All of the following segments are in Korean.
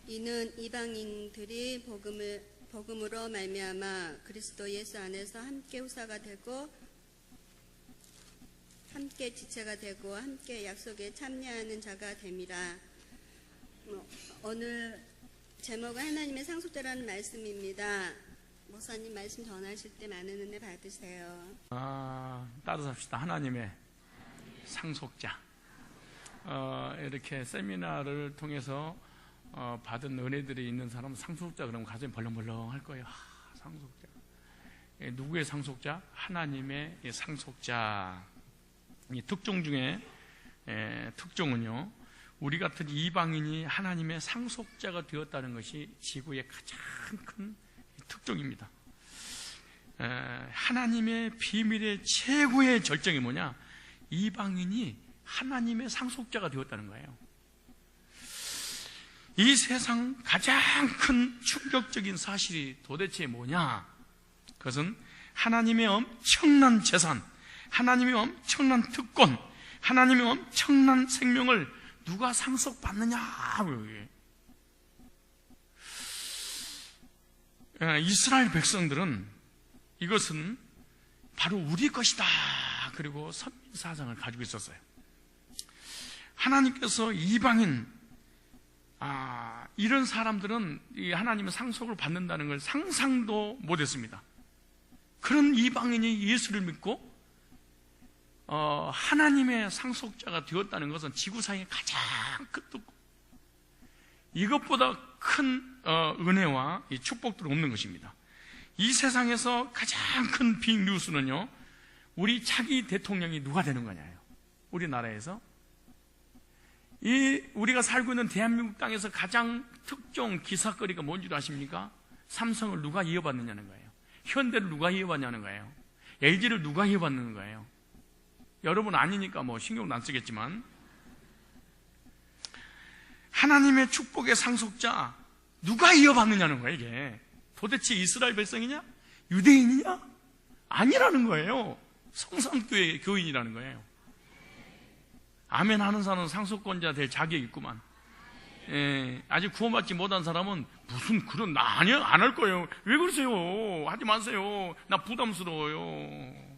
이는 이방인들이 복음으로 말미암아 그리스도 예수 안에서 함께 후사가 되고 함께 지체가 되고 함께 약속에 참여하는 자가 됨이라. 오늘 제목은 하나님의 상속자라는 말씀입니다. 목사님 말씀 전하실 때 많은 은혜 받으세요. 따뜻합시다. 하나님의 상속자. 이렇게 세미나를 통해서 받은 은혜들이 있는 사람은 상속자 그러면 가슴이 벌렁벌렁 할 거예요. 상속자. 누구의 상속자? 하나님의 상속자. 이 특종 중에 특종은요, 우리 같은 이방인이 하나님의 상속자가 되었다는 것이 지구의 가장 큰 특종입니다. 하나님의 비밀의 최고의 절정이 뭐냐? 이방인이 하나님의 상속자가 되었다는 거예요. 이 세상 가장 큰 충격적인 사실이 도대체 뭐냐? 그것은 하나님의 엄청난 재산, 하나님의 엄청난 특권, 하나님의 엄청난 생명을 누가 상속받느냐? 이스라엘 백성들은 이것은 바로 우리 것이다. 그리고 선민사상을 가지고 있었어요. 하나님께서 이방인, 이런 사람들은 이 하나님의 상속을 받는다는 걸 상상도 못했습니다. 그런 이방인이 예수를 믿고 하나님의 상속자가 되었다는 것은 지구상의 가장 큰 특권, 이것보다 큰 은혜와 이 축복들은 없는 것입니다. 이 세상에서 가장 큰 빅뉴스는요, 우리 차기 대통령이 누가 되는 거냐요. 우리나라에서 우리가 살고 있는 대한민국 땅에서 가장 특종 기사거리가 뭔지 아십니까? 삼성을 누가 이어받느냐는 거예요. 현대를 누가 이어받냐는 거예요. LG를 누가 이어받는 거예요. 여러분 아니니까 뭐 신경도 안 쓰겠지만, 하나님의 축복의 상속자 누가 이어받느냐는 거예요. 이게 도대체 이스라엘 백성이냐? 유대인이냐? 아니라는 거예요. 성삼교회 교인이라는 거예요. 아멘 하는 사람은 상속권자 될 자격이 있구만. 아직 구원받지 못한 사람은 무슨 그런 나 아니야? 안 할 거예요. 왜 그러세요? 하지 마세요. 나 부담스러워요.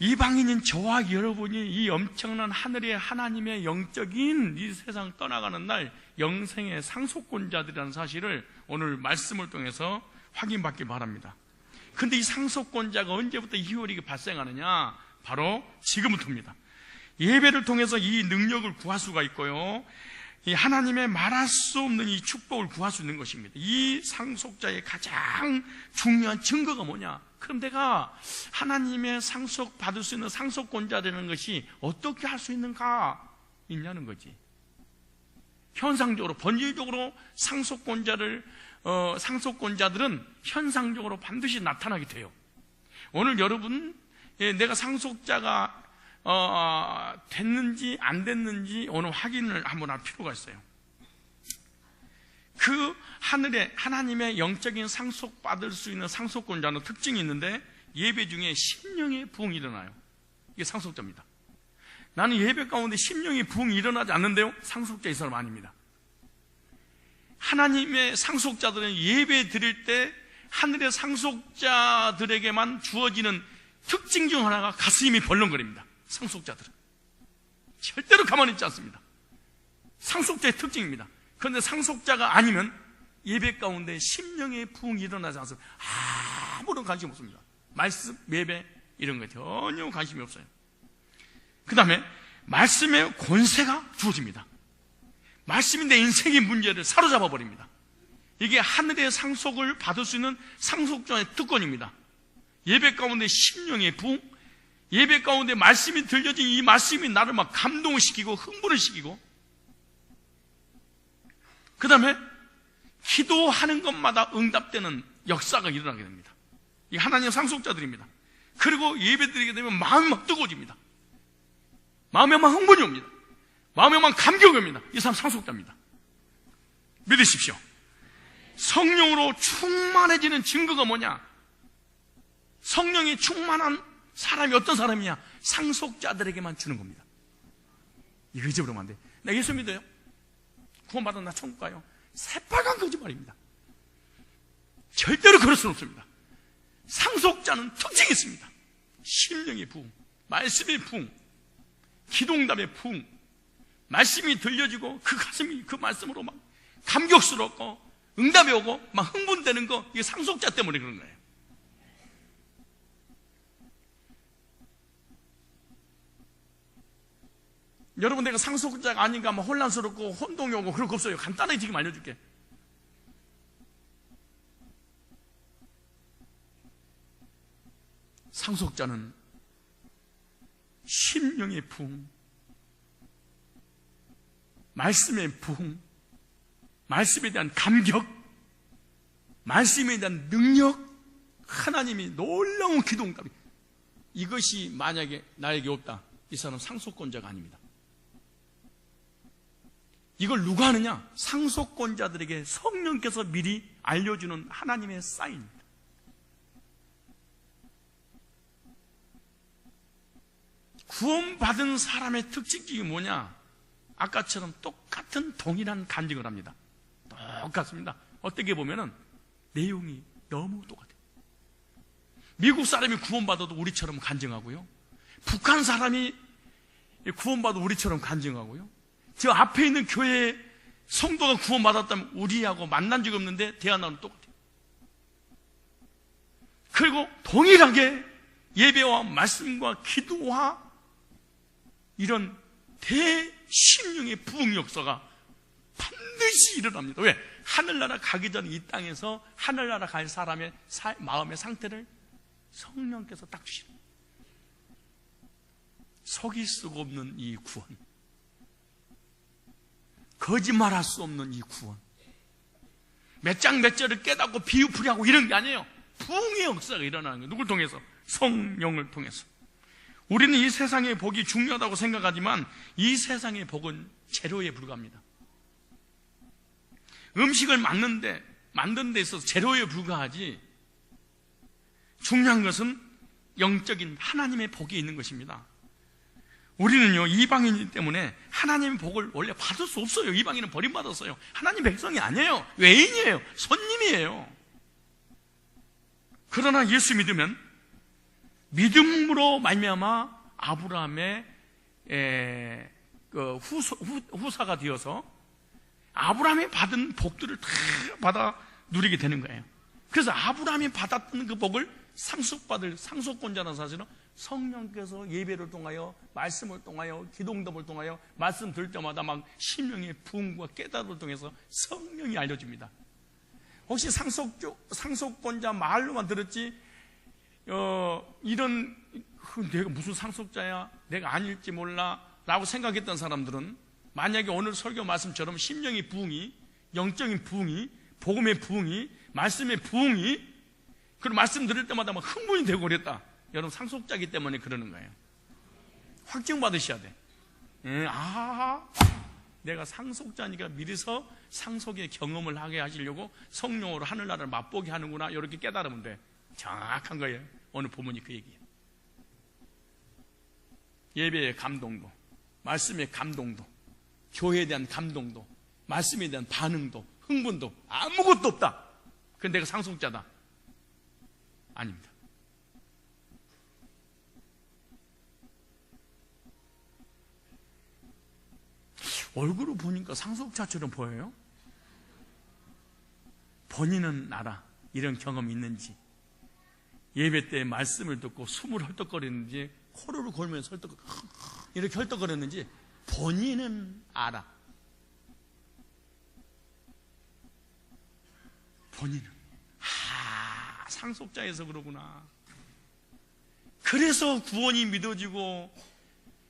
이방인인 저와 여러분이 이 엄청난 하늘의 하나님의 영적인 이 세상 떠나가는 날 영생의 상속권자들이라는 사실을 오늘 말씀을 통해서 확인받길 바랍니다. 그런데 이 상속권자가 언제부터 희열이 발생하느냐? 바로 지금부터입니다. 예배를 통해서 이 능력을 구할 수가 있고요, 이 하나님의 말할 수 없는 이 축복을 구할 수 있는 것입니다. 이 상속자의 가장 중요한 증거가 뭐냐? 그럼 내가 하나님의 상속 받을 수 있는 상속권자 되는 것이 어떻게 할 수 있는가? 있냐는 거지. 현상적으로, 본질적으로 상속권자들은 현상적으로 반드시 나타나게 돼요. 오늘 여러분, 내가 상속자가 됐는지 안 됐는지 오늘 확인을 한번 할 필요가 있어요. 그 하늘에 하나님의 영적인 상속받을 수 있는 상속권자는 특징이 있는데, 예배 중에 심령의 부흥이 일어나요. 이게 상속자입니다. 나는 예배 가운데 심령의 부흥이 일어나지 않는데요, 상속자인 사람 아닙니다. 하나님의 상속자들은 예배 드릴 때 하늘의 상속자들에게만 주어지는 특징 중 하나가 가슴이 벌렁거립니다. 상속자들은 절대로 가만히 있지 않습니다. 상속자의 특징입니다. 그런데 상속자가 아니면 예배 가운데 심령의 부흥이 일어나지 않습니다. 아무런 관심 없습니다. 말씀, 예배 이런 거에 전혀 관심이 없어요. 그 다음에 말씀의 권세가 주어집니다. 말씀이 내 인생의 문제를 사로잡아 버립니다. 이게 하늘의 상속을 받을 수 있는 상속자의 특권입니다. 예배 가운데 심령의 부흥, 예배 가운데 말씀이 들려진 이 말씀이 나를 막 감동을 시키고 흥분을 시키고, 그 다음에 기도하는 것마다 응답되는 역사가 일어나게 됩니다. 이 하나님의 상속자들입니다. 그리고 예배 드리게 되면 마음이 막 뜨거워집니다. 마음에 막 흥분이 옵니다. 마음에 막 감격이 옵니다. 이 사람 상속자입니다. 믿으십시오. 성령으로 충만해지는 증거가 뭐냐? 성령이 충만한 사람이 어떤 사람이냐? 상속자들에게만 주는 겁니다. 이거 잊어버리면 안 돼. 나 예수 믿어요? 구원받아 나 천국 가요? 새빨간 거짓말입니다. 절대로 그럴 수는 없습니다. 상속자는 특징이 있습니다. 심령의 부흥, 말씀의 부흥, 기도응답의 부흥, 말씀이 들려지고 그 가슴이 그 말씀으로 막 감격스럽고 응답이 오고 막 흥분되는 거, 이게 상속자 때문에 그런 거예요. 여러분, 내가 상속자가 아닌가 막 혼란스럽고 혼동이 오고 그럴 거 없어요. 간단하게 지금 알려줄게. 상속자는 심령의 부흥, 말씀의 부흥, 말씀에 대한 감격, 말씀에 대한 능력, 하나님이 놀라운 기도응답이, 이것이 만약에 나에게 없다, 이 사람은 상속권자가 아닙니다. 이걸 누가 하느냐? 상속권자들에게 성령께서 미리 알려주는 하나님의 사인입니다. 구원받은 사람의 특징이 뭐냐? 아까처럼 똑같은 동일한 간증을 합니다. 똑같습니다. 어떻게 보면은 내용이 너무 똑같아요. 미국 사람이 구원받아도 우리처럼 간증하고요. 북한 사람이 구원받아도 우리처럼 간증하고요. 저 앞에 있는 교회에 성도가 구원받았다면 우리하고 만난 적이 없는데 대화나는 똑같아요. 그리고 동일하게 예배와 말씀과 기도와 이런 대심령의 부흥 역사가 반드시 일어납니다. 왜? 하늘나라 가기 전 이 땅에서 하늘나라 갈 사람의 마음의 상태를 성령께서 딱 주시는, 속일 수가 없는 이 구원, 거짓말할 수 없는 이 구원, 몇 장 몇 절을 깨닫고 비유풀이하고 이런 게 아니에요. 부흥의 역사가 일어나는 거예요. 누굴 통해서? 성령을 통해서. 우리는 이 세상의 복이 중요하다고 생각하지만 이 세상의 복은 재료에 불과합니다. 음식을 만든 데 있어서 재료에 불과하지, 중요한 것은 영적인 하나님의 복이 있는 것입니다. 우리는요, 이방인이기 때문에 하나님의 복을 원래 받을 수 없어요. 이방인은 버림받았어요. 하나님 백성이 아니에요. 외인이에요. 손님이에요. 그러나 예수 믿으면 믿음으로 말미암아 아브라함의 후사가 되어서 아브라함이 받은 복들을 다 받아 누리게 되는 거예요. 그래서 아브라함이 받았던 그 복을 상속받을 상속권자라는 사실은 성령께서 예배를 통하여, 말씀을 통하여, 기도응답을 통하여, 말씀 들을 때마다 막 심령의 부흥과 깨달음을 통해서 성령이 알려줍니다. 혹시 상속권자 말로만 들었지, 내가 무슨 상속자야? 내가 아닐지 몰라? 라고 생각했던 사람들은 만약에 오늘 설교 말씀처럼 심령의 부흥이, 영적인 부흥이, 복음의 부흥이, 말씀의 부흥이, 그리고 말씀 들을 때마다 막 흥분이 되고 그랬다. 여러분, 상속자이기 때문에 그러는 거예요. 확증 받으셔야 돼. 내가 상속자니까 미리서 상속의 경험을 하게 하시려고 성령으로 하늘나라를 맛보게 하는구나, 이렇게 깨달으면 돼. 정확한 거예요. 오늘 본문이 그 얘기예요. 예배의 감동도, 말씀의 감동도, 교회에 대한 감동도, 말씀에 대한 반응도, 흥분도 아무것도 없다. 그건 내가 상속자다. 아닙니다. 얼굴을 보니까 상속자처럼 보여요? 본인은 알아. 이런 경험이 있는지. 예배 때 말씀을 듣고 숨을 헐떡거리는지, 코를 골면서 이렇게 헐떡거렸는지 본인은 알아. 본인은. 상속자에서 그러구나. 그래서 구원이 믿어지고,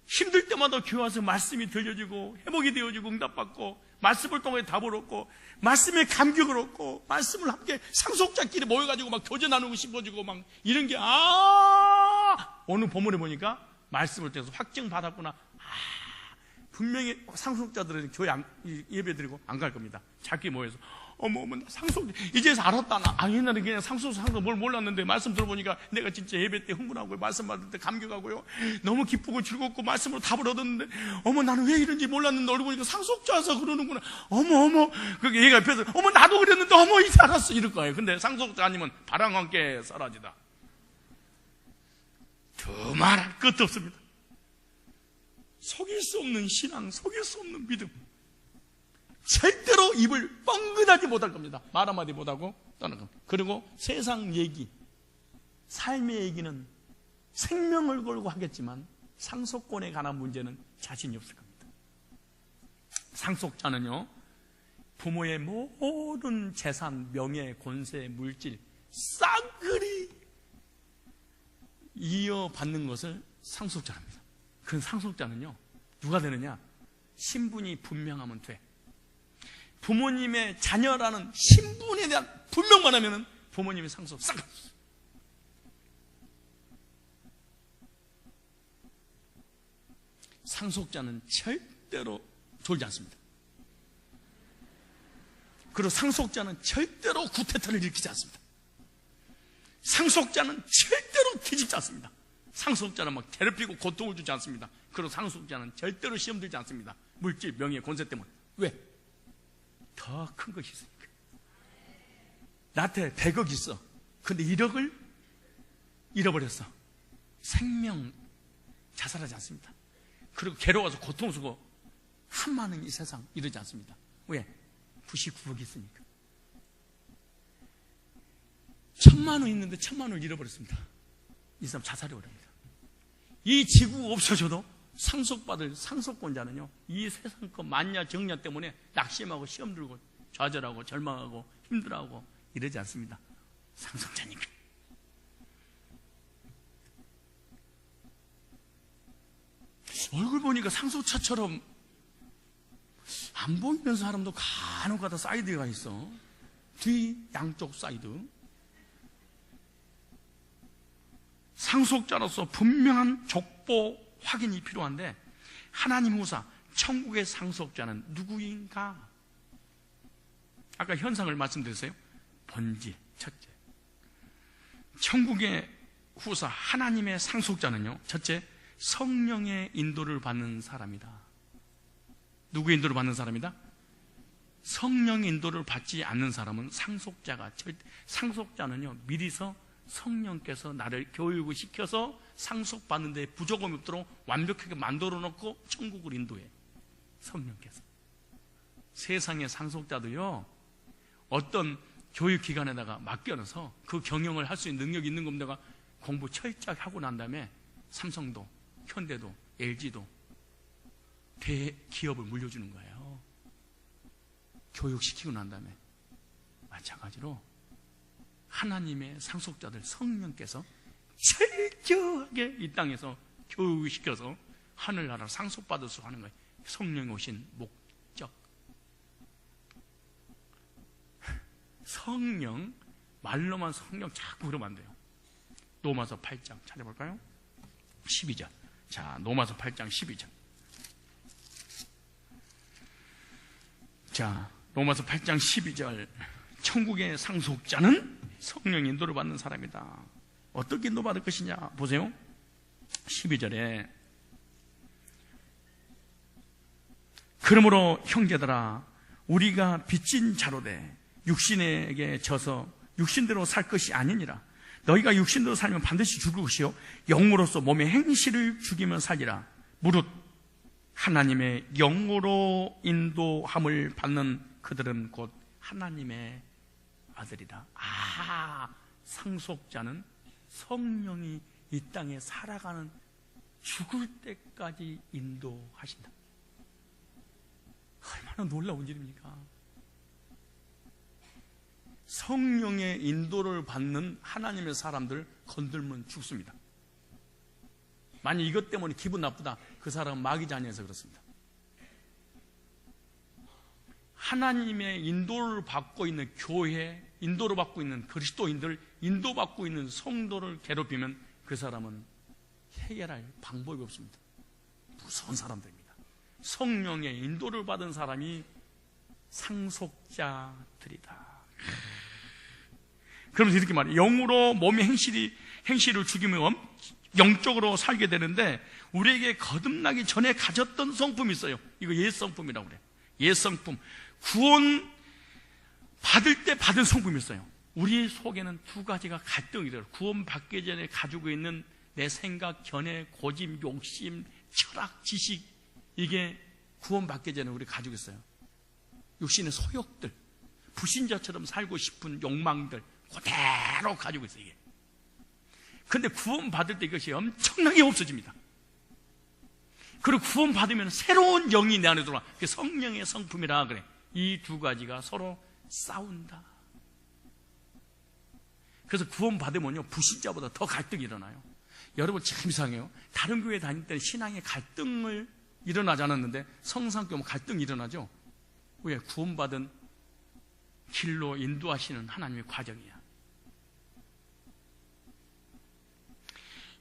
힘들 때마다 교회 와서 말씀이 들려지고, 회복이 되어지고, 응답받고, 말씀을 통해 답을 얻고, 말씀에 감격을 얻고, 말씀을 함께 상속자끼리 모여가지고 막 교제 나누고 싶어지고 막 이런 게, 오늘 본문에 보니까 말씀을 통해서 확증받았구나. 분명히 상속자들은 교회 예배 드리고 안 갈 겁니다. 자기 모여서 어머, 나 이제서 알았다. 옛날에 그냥 상속 뭘 몰랐는데 말씀 들어보니까 내가 진짜 예배 때 흥분하고 말씀 받을 때 감격하고요. 너무 기쁘고 즐겁고 말씀으로 답을 얻었는데, 어머, 나는 왜 이런지 몰랐는데 얼굴 보니까 상속자여서 그러는구나. 어머. 그게 얘가 옆에서, 어머, 나도 그랬는데, 어머, 이제 알았어. 이럴 거예요. 근데 상속자 아니면 바람과 함께 사라지다. 더 말할 것도 없습니다. 속일 수 없는 신앙, 속일 수 없는 믿음. 절대로 입을 뻥긋하지 못할 겁니다. 말 한마디 못하고 떠날 겁니다. 그리고 세상 얘기, 삶의 얘기는 생명을 걸고 하겠지만 상속권에 관한 문제는 자신이 없을 겁니다. 상속자는요, 부모의 모든 재산, 명예, 권세, 물질 싹그리 이어받는 것을 상속자랍니다. 그 상속자는요, 누가 되느냐? 신분이 분명하면 돼. 부모님의 자녀라는 신분에 대한 분명만 하면은 부모님의 상속 싹. 상속자는 절대로 졸지 않습니다. 그리고 상속자는 절대로 구태타를 일으키지 않습니다. 상속자는 절대로 뒤집지 않습니다. 상속자는 막 괴롭히고 고통을 주지 않습니다. 그리고 상속자는 절대로 시험 들지 않습니다. 물질, 명예, 권세 때문에. 왜? 더 큰 것이 있으니까. 나한테 100억 있어. 근데 1억을 잃어버렸어. 생명 자살하지 않습니다. 그리고 괴로워서 고통스러워 한많은 이 세상 이러지 않습니다. 왜? 99억 있으니까. 1000만 원 있는데 1000만 원을 잃어버렸습니다. 이 사람 자살해 버립니다. 이 지구가 없어져도 상속받을 상속권자는요, 이 세상 것 만야 정야 때문에 낙심하고 시험 들고 좌절하고 절망하고 힘들어하고 이러지 않습니다. 상속자니까. 얼굴 보니까 상속자처럼 안 보이는 사람도 간혹가다 사이드가 있어. 뒤 양쪽 사이드. 상속자로서 분명한 족보 확인이 필요한데, 하나님 후사 천국의 상속자는 누구인가? 아까 현상을 말씀드렸어요. 본질, 첫째. 천국의 후사 하나님의 상속자는요, 첫째, 성령의 인도를 받는 사람이다. 누구의 인도를 받는 사람이다? 성령의 인도를 받지 않는 사람은 상속자는요, 미리서 성령께서 나를 교육을 시켜서 상속받는 데 부족함이 없도록 완벽하게 만들어 놓고 천국을 인도해. 성령께서. 세상의 상속자도요, 어떤 교육기관에다가 맡겨놔서 그 경영을 할 수 있는 능력이 있는 겁니다. 공부 철저하게 하고 난 다음에 삼성도, 현대도, LG도 대기업을 물려주는 거예요. 교육시키고 난 다음에. 마찬가지로 하나님의 상속자들 성령께서 철저하게 이 땅에서 교육시켜서 하늘나라 상속받을 수 하는 거예요. 성령이 오신 목적. 성령, 말로만 성령 자꾸 그러면 안 돼요. 로마서 8장 찾아볼까요? 12절. 자, 로마서 8장 12절. 자, 로마서 8장 12절. 천국의 상속자는 성령 인도를 받는 사람이다. 어떻게 인도받을 것이냐? 보세요. 12절에 그러므로 형제들아, 우리가 빚진 자로 돼 육신에게 져서 육신대로 살 것이 아니니라. 너희가 육신대로 살면 반드시 죽을 것이요 영으로서 몸의 행실을 죽이며 살리라. 무릇 하나님의 영으로 인도함을 받는 그들은 곧 하나님의 아들이다. 상속자는 성령이 이 땅에 살아가는 죽을 때까지 인도하신다. 얼마나 놀라운 일입니까? 성령의 인도를 받는 하나님의 사람들 건들면 죽습니다. 만약 이것 때문에 기분 나쁘다, 그 사람은 마귀 자녀여서 그렇습니다. 하나님의 인도를 받고 있는 교회, 인도를 받고 있는 그리스도인들, 인도받고 있는 성도를 괴롭히면 그 사람은 해결할 방법이 없습니다. 무서운 사람들입니다. 성령의 인도를 받은 사람이 상속자들이다. 그러면서 이렇게 말해요. 영으로 몸의 행실을 죽이면 영적으로 살게 되는데, 우리에게 거듭나기 전에 가졌던 성품이 있어요. 이거 옛 성품이라고 그래요. 옛 성품. 구원 받을 때 받은 성품이 있어요. 우리 속에는 두 가지가 갈등이 돼요. 구원 받기 전에 가지고 있는 내 생각, 견해, 고집, 욕심, 철학, 지식, 이게 구원 받기 전에 우리 가지고 있어요. 육신의 소욕들, 불신자처럼 살고 싶은 욕망들 그대로 가지고 있어요. 이게. 근데 구원 받을 때 이것이 엄청나게 없어집니다. 그리고 구원 받으면 새로운 영이 내 안에 들어와. 그게 성령의 성품이라 그래. 이 두 가지가 서로 싸운다. 그래서 구원 받으면요, 불신자보다 더 갈등이 일어나요. 여러분 참 이상해요. 다른 교회 다닐 때는 신앙의 갈등을 일어나지 않았는데 성상교회 갈등이 일어나죠. 왜? 구원받은 길로 인도하시는 하나님의 과정이야.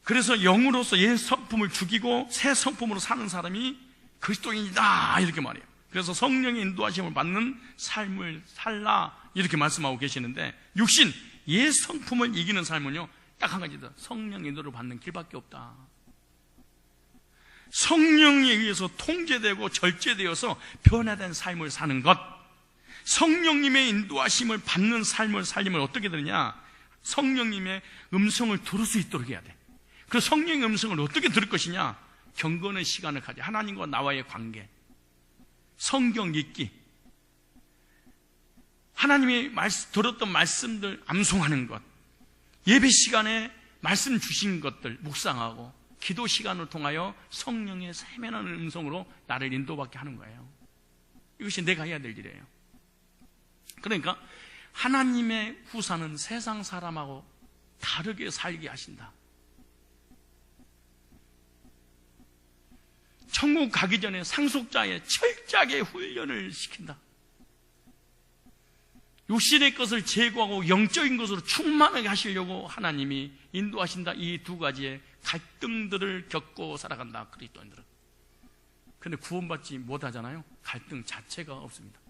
그래서 영으로서 옛 성품을 죽이고 새 성품으로 사는 사람이 그리스도인이다, 이렇게 말해요. 그래서 성령의 인도하심을 받는 삶을 살라, 이렇게 말씀하고 계시는데, 육신, 옛 성품을 이기는 삶은요, 딱 한 가지다. 성령의 인도를 받는 길밖에 없다. 성령에 의해서 통제되고 절제되어서 변화된 삶을 사는 것. 성령님의 인도하심을 받는 삶을 살리면 어떻게 되느냐? 성령님의 음성을 들을 수 있도록 해야 돼. 그 성령의 음성을 어떻게 들을 것이냐? 경건의 시간을 가져. 하나님과 나와의 관계, 성경 읽기, 하나님이 들었던 말씀들 암송하는 것, 예배 시간에 말씀 주신 것들 묵상하고, 기도 시간을 통하여 성령의 세면하는 음성으로 나를 인도받게 하는 거예요. 이것이 내가 해야 될 일이에요. 그러니까 하나님의 후사는 세상 사람하고 다르게 살게 하신다. 천국 가기 전에 상속자의 철저하게 훈련을 시킨다. 육신의 것을 제거하고 영적인 것으로 충만하게 하시려고 하나님이 인도하신다. 이 두 가지의 갈등들을 겪고 살아간다, 그리스도인들은. 그런데 구원받지 못하잖아요. 갈등 자체가 없습니다.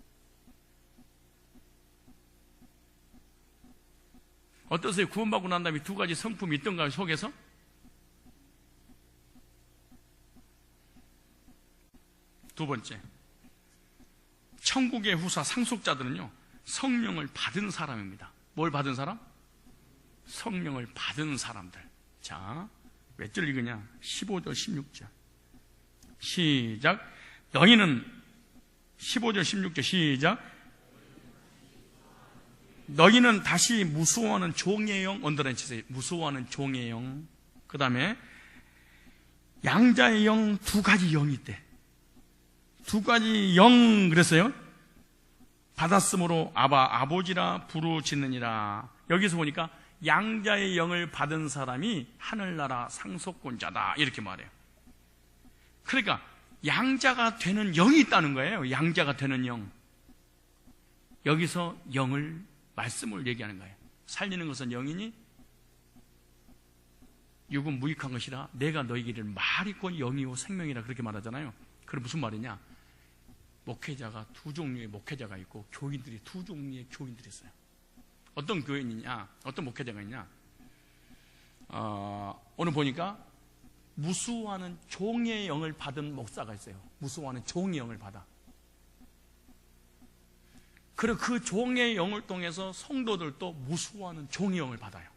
어떠세요? 구원받고 난 다음에 두 가지 성품이 있던가요, 속에서? 두 번째, 천국의 후사 상속자들은요, 성령을 받은 사람입니다. 뭘 받은 사람? 성령을 받은 사람들. 자, 몇 절 읽으냐? 15절 16절 시작. 너희는 15절 16절 시작. 너희는 다시 무서워하는 종의 영, 언더라인 치세요. 무서워하는 종의 영. 그 다음에 양자의 영, 두 가지 영이 있대. 두 가지 영 그랬어요. 받았으므로 아바, 아버지라 부르짖느니라. 여기서 보니까 양자의 영을 받은 사람이 하늘나라 상속권자다, 이렇게 말해요. 그러니까 양자가 되는 영이 있다는 거예요. 양자가 되는 영. 여기서 영을, 말씀을 얘기하는 거예요. 살리는 것은 영이니 육은 무익한 것이라 내가 너희에게 이를 말이 곧 영이요 생명이라, 그렇게 말하잖아요. 그럼 무슨 말이냐? 목회자가 두 종류의 목회자가 있고 교인들이 두 종류의 교인들이 있어요. 어떤 교인이냐, 어떤 목회자가 있냐? 오늘 보니까 무수하는 종의 영을 받은 목사가 있어요. 무수하는 종의 영을 받아. 그리고 그 종의 영을 통해서 성도들도 무수하는 종의 영을 받아요.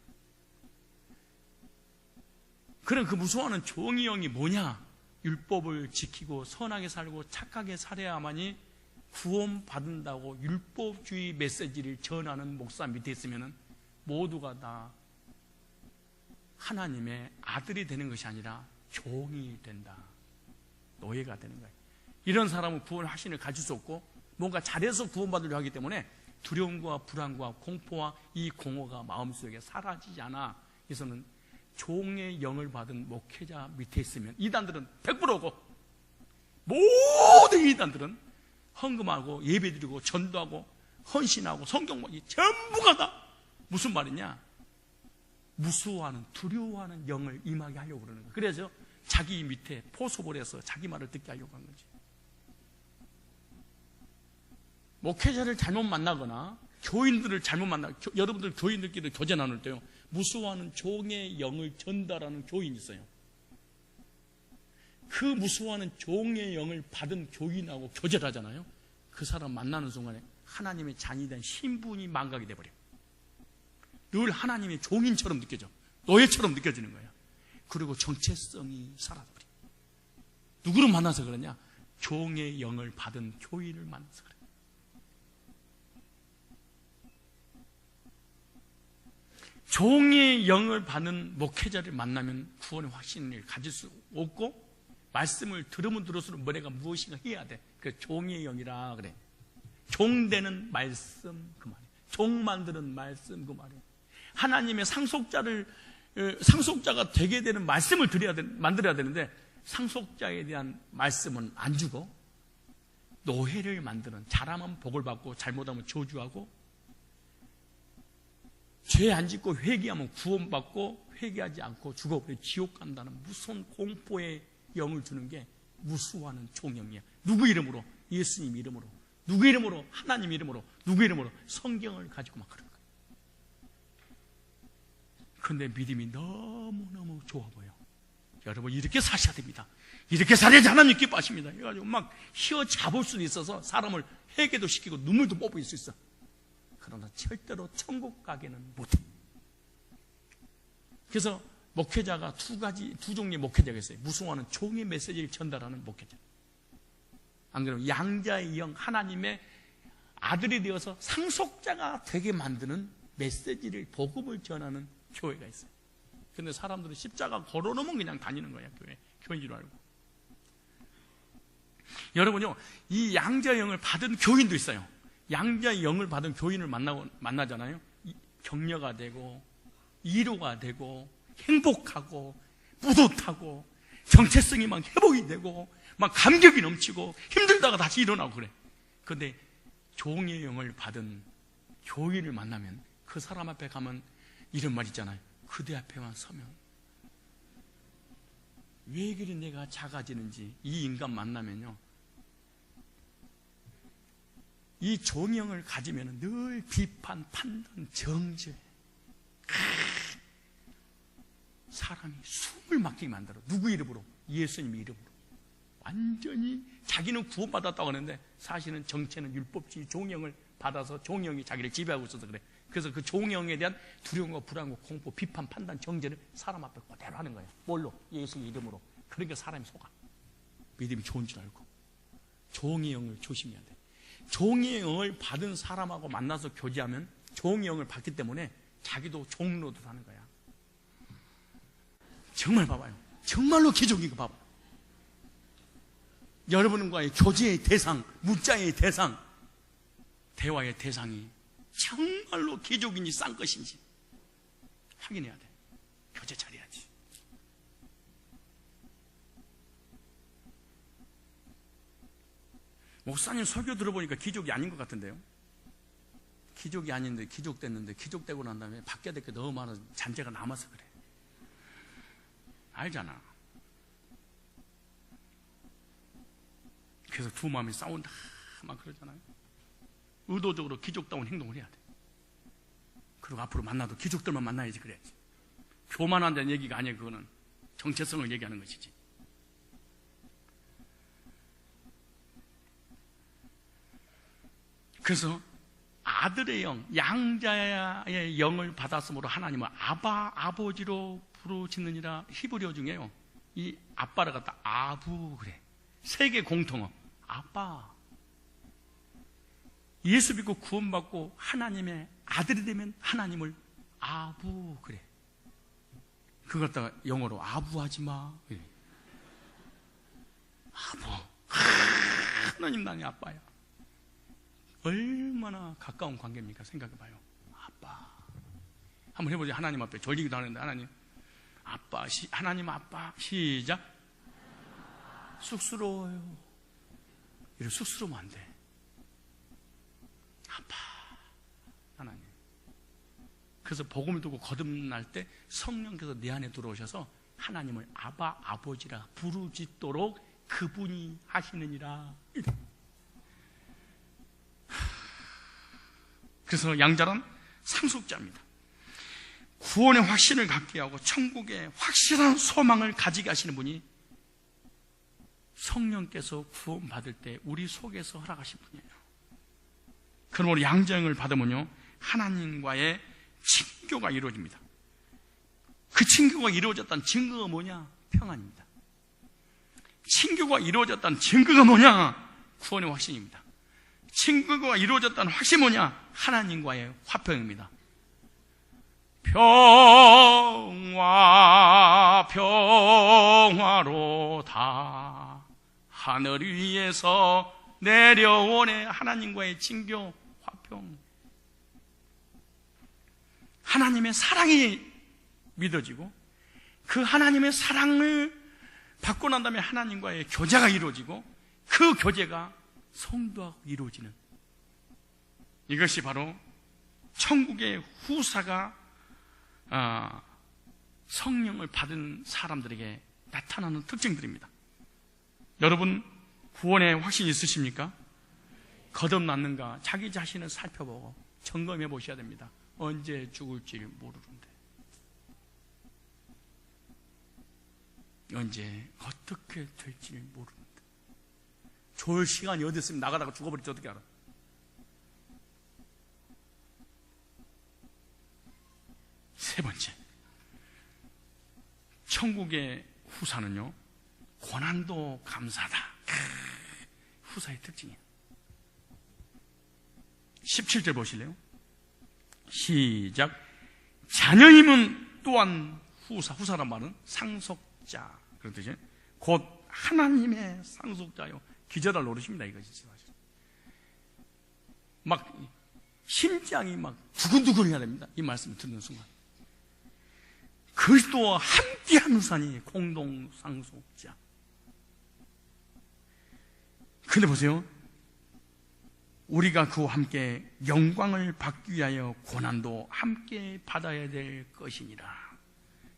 그럼 그 무수하는 종의 영이 뭐냐? 율법을 지키고 선하게 살고 착하게 살아야만이 구원받는다고 율법주의 메시지를 전하는 목사 밑에 있으면 모두가 다 하나님의 아들이 되는 것이 아니라 종이 된다. 노예가 되는 거예요. 이런 사람은 구원 확신을 가질 수 없고 뭔가 잘해서 구원받으려 하기 때문에 두려움과 불안과 공포와 이 공허가 마음속에 사라지지 않아. 그래서는 종의 영을 받은 목회자 밑에 있으면 이단들은 100%고, 모든 이단들은 헌금하고 예배드리고 전도하고 헌신하고 성경 보기 전부가 다 무슨 말이냐? 무서워하는, 두려워하는 영을 임하게 하려고 그러는 거예요. 그래서 자기 밑에 포섭을 해서 자기 말을 듣게 하려고 한 거지. 목회자를 잘못 만나거나 교인들을 잘못 여러분들 교인들끼리 교제 나눌 때요, 무수하는 종의 영을 전달하는 교인이 있어요. 그 무수하는 종의 영을 받은 교인하고 교제를 하잖아요. 그 사람 만나는 순간에 하나님의 자녀에 대한 신분이 망각이 돼버려요. 늘 하나님의 종인처럼 느껴져. 노예처럼 느껴지는 거예요. 그리고 정체성이 사라져버려요. 누구를 만나서 그러냐? 종의 영을 받은 교인을 만나서 그래요. 종의 영을 받는 목회자를 만나면 구원의 확신을 가질 수 없고, 말씀을 들으면 들을수록 내가 무엇인가 해야 돼. 그 종의 영이라 그래. 종 되는 말씀 그 말이에요. 종 만드는 말씀 그 말이에요. 하나님의 상속자가 되게 되는 말씀을 만들어야 되는데, 상속자에 대한 말씀은 안 주고 노예를 만드는, 잘하면 복을 받고 잘못하면 저주하고, 죄 안 짓고 회개하면 구원받고 회개하지 않고 죽어버려 지옥 간다는 무서운 공포의 영을 주는 게 무수하는 종영이야. 누구 이름으로? 예수님 이름으로. 누구 이름으로? 하나님 이름으로. 누구 이름으로? 성경을 가지고 막 그런 거야. 그런데 믿음이 너무너무 좋아 보여. 여러분, 이렇게 사셔야 됩니다. 이렇게 살아야지 하나님 기뻐하십니다. 그래가지고 막 휘어잡을 수도 있어서 사람을 회개도 시키고 눈물도 뽑을 수 있어. 그러나 절대로 천국 가게는 못해. 그래서 목회자가 두 종류의 목회자가 있어요. 무수하는 종의 메시지를 전달하는 목회자. 안 그러면 양자의 영, 하나님의 아들이 되어서 상속자가 되게 만드는 메시지를, 복음을 전하는 교회가 있어요. 근데 사람들은 십자가 걸어놓으면 그냥 다니는 거야. 교회인 줄 알고. 여러분요, 이 양자의 영을 받은 교인도 있어요. 양자의 영을 받은 교인을 만나잖아요. 격려가 되고 위로가 되고 행복하고 뿌듯하고 정체성이 막 회복이 되고 막 감격이 넘치고 힘들다가 다시 일어나고 그래. 그런데 종의 영을 받은 교인을 만나면 그 사람 앞에 가면 이런 말 있잖아요. 그대 앞에만 서면 왜 그리 내가 작아지는지. 이 인간 만나면요, 이 종영을 가지면 늘 비판, 판단, 정죄, 사람이 숨을 막히게 만들어. 누구 이름으로? 예수님 이름으로. 완전히 자기는 구원받았다고 하는데 사실은 정체는 율법주의 종영을 받아서 종영이 자기를 지배하고 있어서 그래. 그래서 그 종영에 대한 두려움과 불안과 공포, 비판, 판단, 정죄를 사람 앞에 그대로 하는 거예요. 뭘로? 예수의 이름으로. 그러니까 사람이 속아. 믿음이 좋은 줄 알고. 종의 영을 조심해야 돼. 종의 영을 받은 사람하고 만나서 교제하면 종의 영을 받기 때문에 자기도 종로도 하는 거야. 정말 봐봐요. 정말로 기적인 거 봐봐. 여러분과의 교제의 대상, 문자의 대상, 대화의 대상이 정말로 기적인지 싼 것인지 확인해야 돼. 교제 잘해야지. 목사님 설교 들어보니까 기적이 아닌 것 같은데요. 기적이 아닌데 기적됐는데, 기적되고 난 다음에 바뀌어야 될 게 너무 많아서 잔재가 남아서 그래. 알잖아. 그래서 두 마음이 싸운다 막 그러잖아요. 의도적으로 기적다운 행동을 해야 돼. 그리고 앞으로 만나도 기적들만 만나야지. 그래야지. 교만한다는 얘기가 아니에요. 그거는 정체성을 얘기하는 것이지. 그래서 아들의 영, 양자의 영을 받았으므로 하나님은 아바, 아버지로 부르짖느니라. 히브리어 중에요, 이 아빠를 갖다 아부 그래. 세계 공통어 아빠. 예수 믿고 구원받고 하나님의 아들이 되면 하나님을 아부 그래. 그걸 갖다가 영어로 아부하지마 그래. 아부. 하나님 나의 아빠야. 얼마나 가까운 관계입니까? 생각해봐요. 아빠. 한번 해보죠. 하나님 앞에 졸리기도 하는데, 하나님 아빠, 하나님 아빠. 시작. 쑥스러워요. 이렇게 쑥스러우면 안 돼. 아빠. 하나님. 그래서 복음을 두고 거듭날 때 성령께서 내 안에 들어오셔서 하나님을 아바, 아버지라 부르짖도록 그분이 하시느니라. 그래서 양자란 상속자입니다. 구원의 확신을 갖게 하고 천국의 확실한 소망을 가지게 하시는 분이 성령께서 구원받을 때 우리 속에서 허락하신 분이에요. 그러므로 양자형을 받으면요, 하나님과의 친교가 이루어집니다. 그 친교가 이루어졌다는 증거가 뭐냐? 평안입니다. 친교가 이루어졌다는 증거가 뭐냐? 구원의 확신입니다. 친교가 이루어졌다는 확신이 뭐냐? 하나님과의 화평입니다. 평화 평화로다 하늘 위에서 내려오네. 하나님과의 친교, 화평. 하나님의 사랑이 믿어지고 그 하나님의 사랑을 받고 난 다음에 하나님과의 교제가 이루어지고 그 교제가 성도하고 이루어지는, 이것이 바로 천국의 후사가 성령을 받은 사람들에게 나타나는 특징들입니다. 여러분, 구원의 확신이 있으십니까? 거듭났는가 자기 자신을 살펴보고 점검해 보셔야 됩니다. 언제 죽을지 모르는데, 언제 어떻게 될지 모르는데, 좋을 시간이 어디 있으면 나가다가 죽어버릴지 어떻게 알아? 세 번째, 천국의 후사는요, 고난도 감사다. 후사의 특징이에요. 17절 보실래요? 시작. 자녀임은 또한 후사. 후사란 말은 상속자, 그런 뜻이에요. 곧 하나님의 상속자요. 기저달 노릇입니다. 이것이 막 심장이 막 두근두근 해야 됩니다. 이 말씀을 듣는 순간. 그리스도와 함께한 후사니 공동 상속자. 근데 보세요, 우리가 그와 함께 영광을 받기 위하여 고난도 함께 받아야 될 것이니라.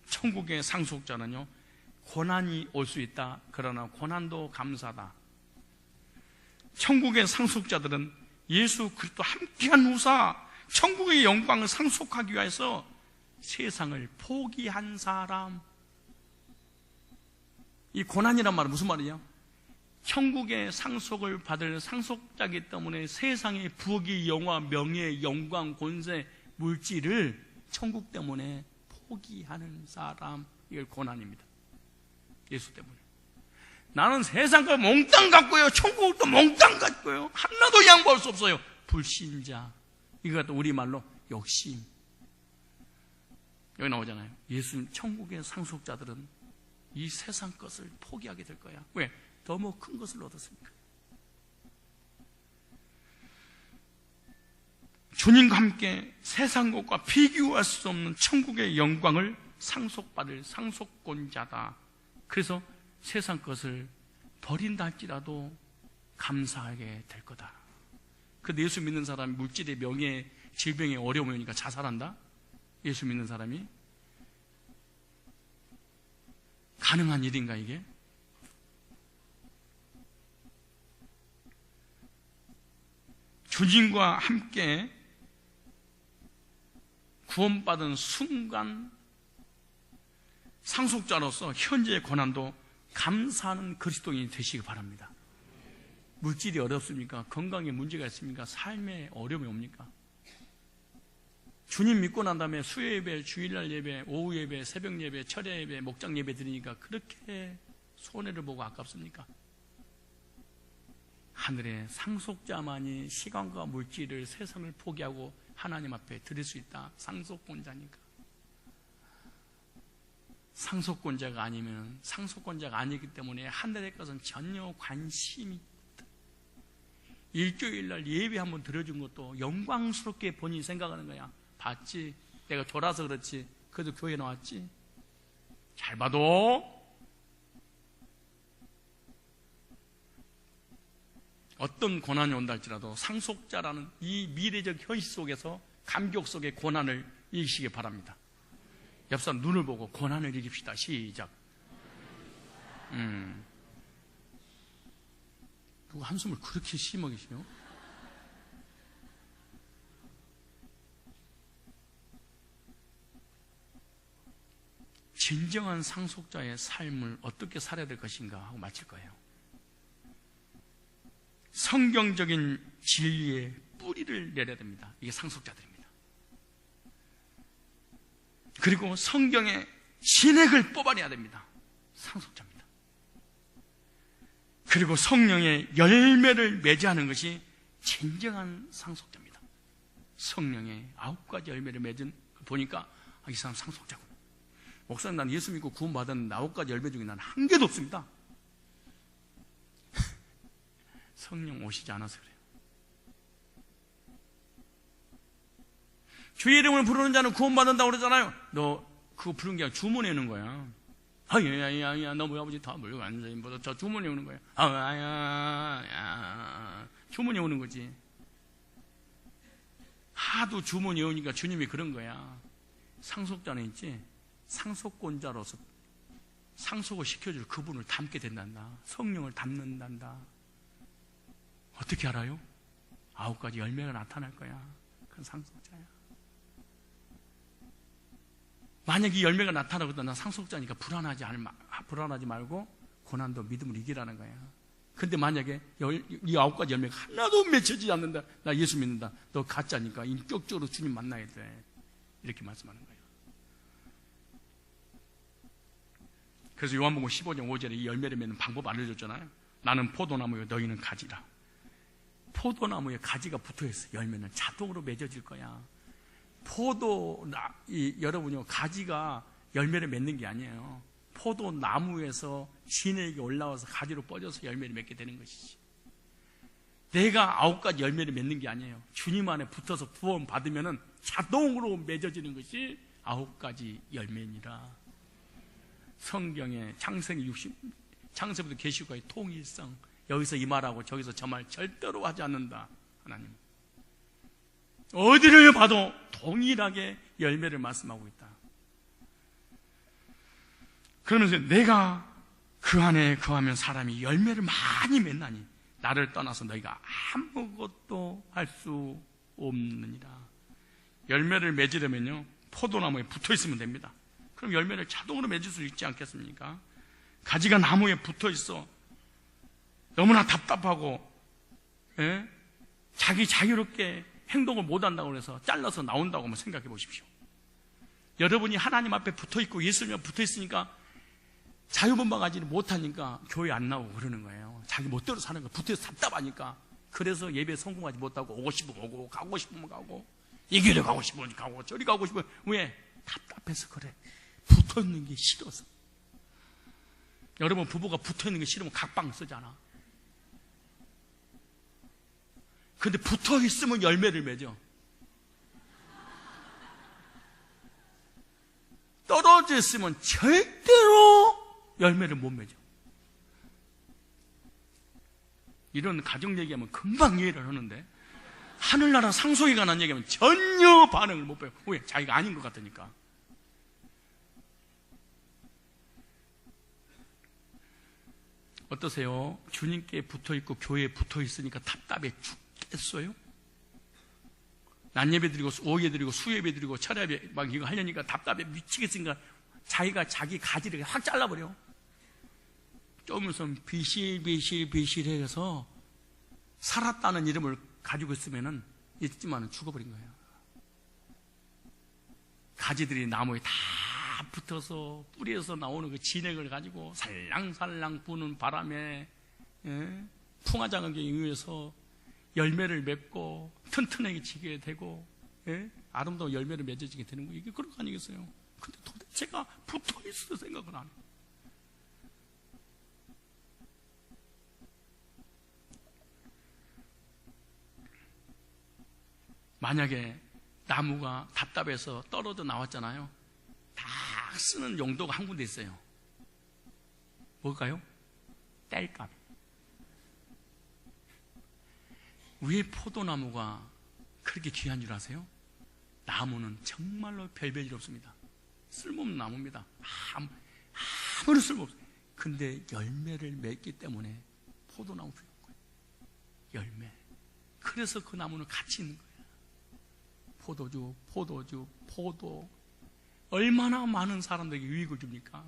천국의 상속자는요, 고난이 올 수 있다. 그러나 고난도 감사다. 천국의 상속자들은 예수 그리스도 함께한 후사, 천국의 영광을 상속하기 위해서 세상을 포기한 사람. 이 고난이란 말은 무슨 말이냐? 천국의 상속을 받을 상속자이기 때문에 세상의 부귀, 영화, 명예, 영광, 권세, 물질을 천국 때문에 포기하는 사람. 이걸 고난입니다. 예수 때문에. 나는 세상 거 몽땅 갖고요, 천국도 몽땅 갖고요, 하나도 양보할 수 없어요. 불신자. 이것도 우리말로 욕심. 여기 나오잖아요. 예수님, 천국의 상속자들은 이 세상 것을 포기하게 될 거야. 왜? 너무 큰 것을 얻었으니까. 주님과 함께 세상 것과 비교할 수 없는 천국의 영광을 상속받을 상속권자다. 그래서 세상 것을 버린다 할지라도 감사하게 될 거다. 그런데 예수 믿는 사람이 물질의 명예, 질병에 어려움이 오니까 자살한다? 예수 믿는 사람이? 가능한 일인가 이게? 주님과 함께 구원받은 순간 상속자로서 현재의 고난도 감사하는 그리스도인이 되시기 바랍니다. 물질이 어렵습니까? 건강에 문제가 있습니까? 삶에 어려움이 옵니까? 주님 믿고 난 다음에 수요 예배, 주일날 예배, 오후 예배, 새벽 예배, 철야 예배, 목장 예배 드리니까 그렇게 손해를 보고 아깝습니까? 하늘의 상속자만이 시간과 물질을, 세상을 포기하고 하나님 앞에 드릴 수 있다. 상속권자니까. 상속권자가 아니면, 상속권자가 아니기 때문에 하늘의 것은 전혀 관심이 없다. 일주일날 예배 한번 드려준 것도 영광스럽게 본인이 생각하는 거야. 봤지? 내가 졸아서 그렇지. 그래도 교회 나왔지? 잘 봐도 어떤 고난이 온다 할지라도 상속자라는 이 미래적 현실 속에서 감격 속의 고난을 이기시기 바랍니다. 옆 사람 눈을 보고 고난을 이깁시다. 시작. 누가 한숨을 그렇게 심하게 쉬어? 진정한 상속자의 삶을 어떻게 살아야 될 것인가 하고 마칠 거예요. 성경적인 진리의 뿌리를 내려야 됩니다. 이게 상속자들입니다. 그리고 성경의 진액을 뽑아내야 됩니다. 상속자입니다. 그리고 성령의 열매를 맺어하는 것이 진정한 상속자입니다. 성령의 9가지 열매를 맺은 보니까 이 사람 상속자구나. 목사님, 난 예수 믿고 구원받은 9가지 열매 중에 난 한 개도 없습니다. 성령 오시지 않아서 그래요. 주의 이름을 부르는 자는 구원받는다고 그러잖아요. 너 그거 부르는 게 아니라 주문해 오는 거야. 아야야야, 너무 아버지 다 물고 앉아있는 저 주문해 오는 거야. 아야야, 주문해 오는 거지. 하도 주문해 오니까 주님이 그런 거야. 상속자는 있지, 상속권자로서 상속을 시켜줄 그분을 닮게 된단다. 성령을 닮는단다. 어떻게 알아요? 9가지 열매가 나타날 거야. 그건 상속자야. 만약 이 열매가 나타나거든, 나 상속자니까 불안하지 말고 고난도 믿음을 이기라는 거야. 근데 만약에 이 9가지 열매가 하나도 맺혀지지 않는다, 나 예수 믿는다, 너 가짜니까 인격적으로 주님 만나야 돼. 이렇게 말씀하는 거예요. 그래서 요한복음 15장 5절에 이 열매를 맺는 방법 알려줬잖아요. 나는 포도나무요, 너희는 가지라. 포도나무에 가지가 붙어있어. 열매는 자동으로 맺어질 거야. 여러분요, 가지가 열매를 맺는 게 아니에요. 포도나무에서 진액이 올라와서 가지로 뻗어서 열매를 맺게 되는 것이지. 내가 9가지 열매를 맺는 게 아니에요. 주님 안에 붙어서 구원 받으면 자동으로 맺어지는 것이 9가지 열매니라. 성경의 창세부터 계시록까지 통일성, 여기서 이 말하고 저기서 저 말 절대로 하지 않는다. 하나님 어디를 봐도 동일하게 열매를 말씀하고 있다. 그러면서 내가 그 안에 거하면 사람이 열매를 많이 맺나니 나를 떠나서 너희가 아무것도 할 수 없느니라. 열매를 맺으려면요, 포도나무에 붙어있으면 됩니다. 그럼 열매를 자동으로 맺을 수 있지 않겠습니까? 가지가 나무에 붙어있어. 너무나 답답하고, 자기 자유롭게 행동을 못한다고 해서 잘라서 나온다고 한번 생각해 보십시오. 여러분이 하나님 앞에 붙어있고 예수님 앞에 붙어있으니까 자유분방하지는 못하니까 교회 안 나오고 그러는 거예요. 자기 멋대로 사는 거 붙어서 답답하니까. 그래서 예배 성공하지 못하고 오고 싶으면 오고 가고 싶으면 가고 이 길에 가고 싶으면 가고 저리 가고 싶으면, 왜? 답답해서 그래. 붙어있는 게 싫어서. 여러분, 부부가 붙어있는 게 싫으면 각방 쓰잖아. 근데 붙어있으면 열매를 맺어. 떨어져 있으면 절대로 열매를 못 맺어. 이런 가정 얘기하면 금방 이해를 하는데, 하늘나라 상속에 관한 얘기하면 전혀 반응을 못 해요. 왜? 자기가 아닌 것 같으니까. 어떠세요? 주님께 붙어있고 교회에 붙어있으니까 답답해 죽겠어요? 낮예배 드리고 오후에 드리고 수예배 드리고 철야배 막 이거 하려니까 답답해 미치겠으니까 자기가 자기 가지를 확 잘라버려. 좀 있으면 비실해서 살았다는 이름을 가지고 있지만은 죽어버린 거예요. 가지들이 나무에 다 붙어서 뿌리에서 나오는 그 진액을 가지고 살랑살랑 부는 바람에, 풍화장하게 의해서 열매를 맺고 튼튼하게 지게 되고, 아름다운 열매를 맺어지게 되는 거예요. 이게 그런 거 아니겠어요? 근데 도대체가 붙어있을 생각을 안 해요. 만약에 나무가 답답해서 떨어져 나왔잖아요. 다 쓰는 용도가 한 군데 있어요. 뭘까요? 땔감. 왜 포도나무가 그렇게 귀한 줄 아세요? 나무는 정말로 별별 일 없습니다. 쓸모없는 나무입니다. 아무런 쓸모없어요. 근데 열매를 맺기 때문에 포도나무 필요한 거예요. 열매. 그래서 그 나무는 가치 있는 거예요. 포도. 얼마나 많은 사람들에게 유익을 줍니까?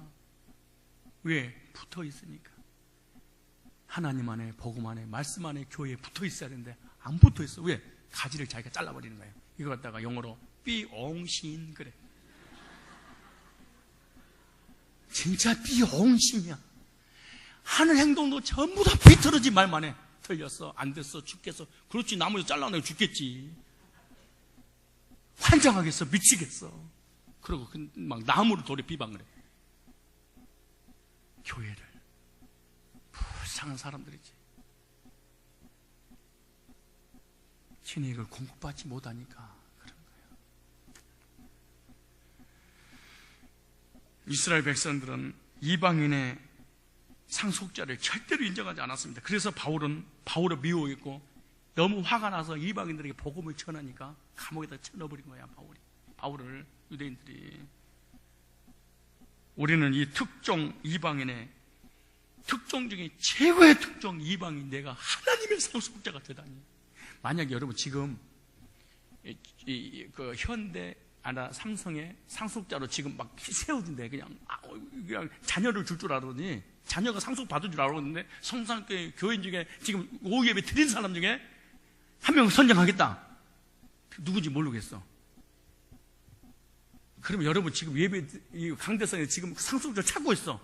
왜? 붙어 있으니까. 하나님 안에, 복음 안에, 말씀 안에, 교회에 붙어 있어야 되는데 안 붙어 있어. 왜? 가지를 자기가 잘라버리는 거예요. 이거 갖다가 영어로 비옹신 그래. 진짜 비옹신이야. 하는 행동도 전부 다 비틀어진 말만 해. 틀렸어, 안 됐어, 죽겠어. 그렇지, 나무에서 잘라내고 죽겠지. 환장하겠어, 미치겠어. 그러고 막 나무를 돌에 비방을 해. 교회를 불쌍한 사람들이지. 진익을 공급받지 못하니까 그런 거예요. 이스라엘 백성들은 이방인의 상속자를 절대로 인정하지 않았습니다. 그래서 바울을 미워했고 너무 화가 나서 이방인들에게 복음을 전하니까 감옥에다 쳐넣어버린 거야. 바울을 유대인들이. 우리는 이 특종 이방인의 특종 중에 최고의 특종 이방인, 내가 하나님의 상속자가 되다니. 만약에 여러분 지금 그 현대 삼성의 상속자로 지금 막 세우던데 그냥 자녀를 줄 줄 알았더니, 자녀가 상속 받을 줄 알았는데 성산교회 교인 중에 지금 오후 예배 드린 사람 중에 한 명 선정하겠다. 누군지 모르겠어. 그러면 여러분 지금 예배 강대상에 지금 상속자를 찾고 있어.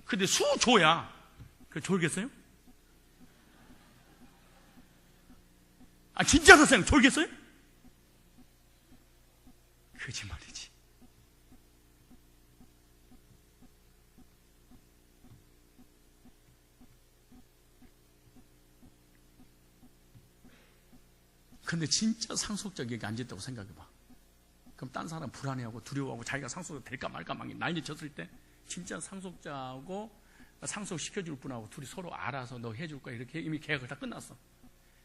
근데 수조야. 그 졸겠어요? 아, 진짜 선생님 졸겠어요? 거짓말이지. 근데 진짜 상속자가 여기 앉았다고 생각해봐. 그럼 딴 사람 불안해하고 두려워하고 자기가 상속자 될까 말까 막 난리 쳤을 때 진짜 상속자하고 상속시켜줄 분하고 둘이 서로 알아서 너 해줄 거야 이렇게 이미 계약을 다 끝났어.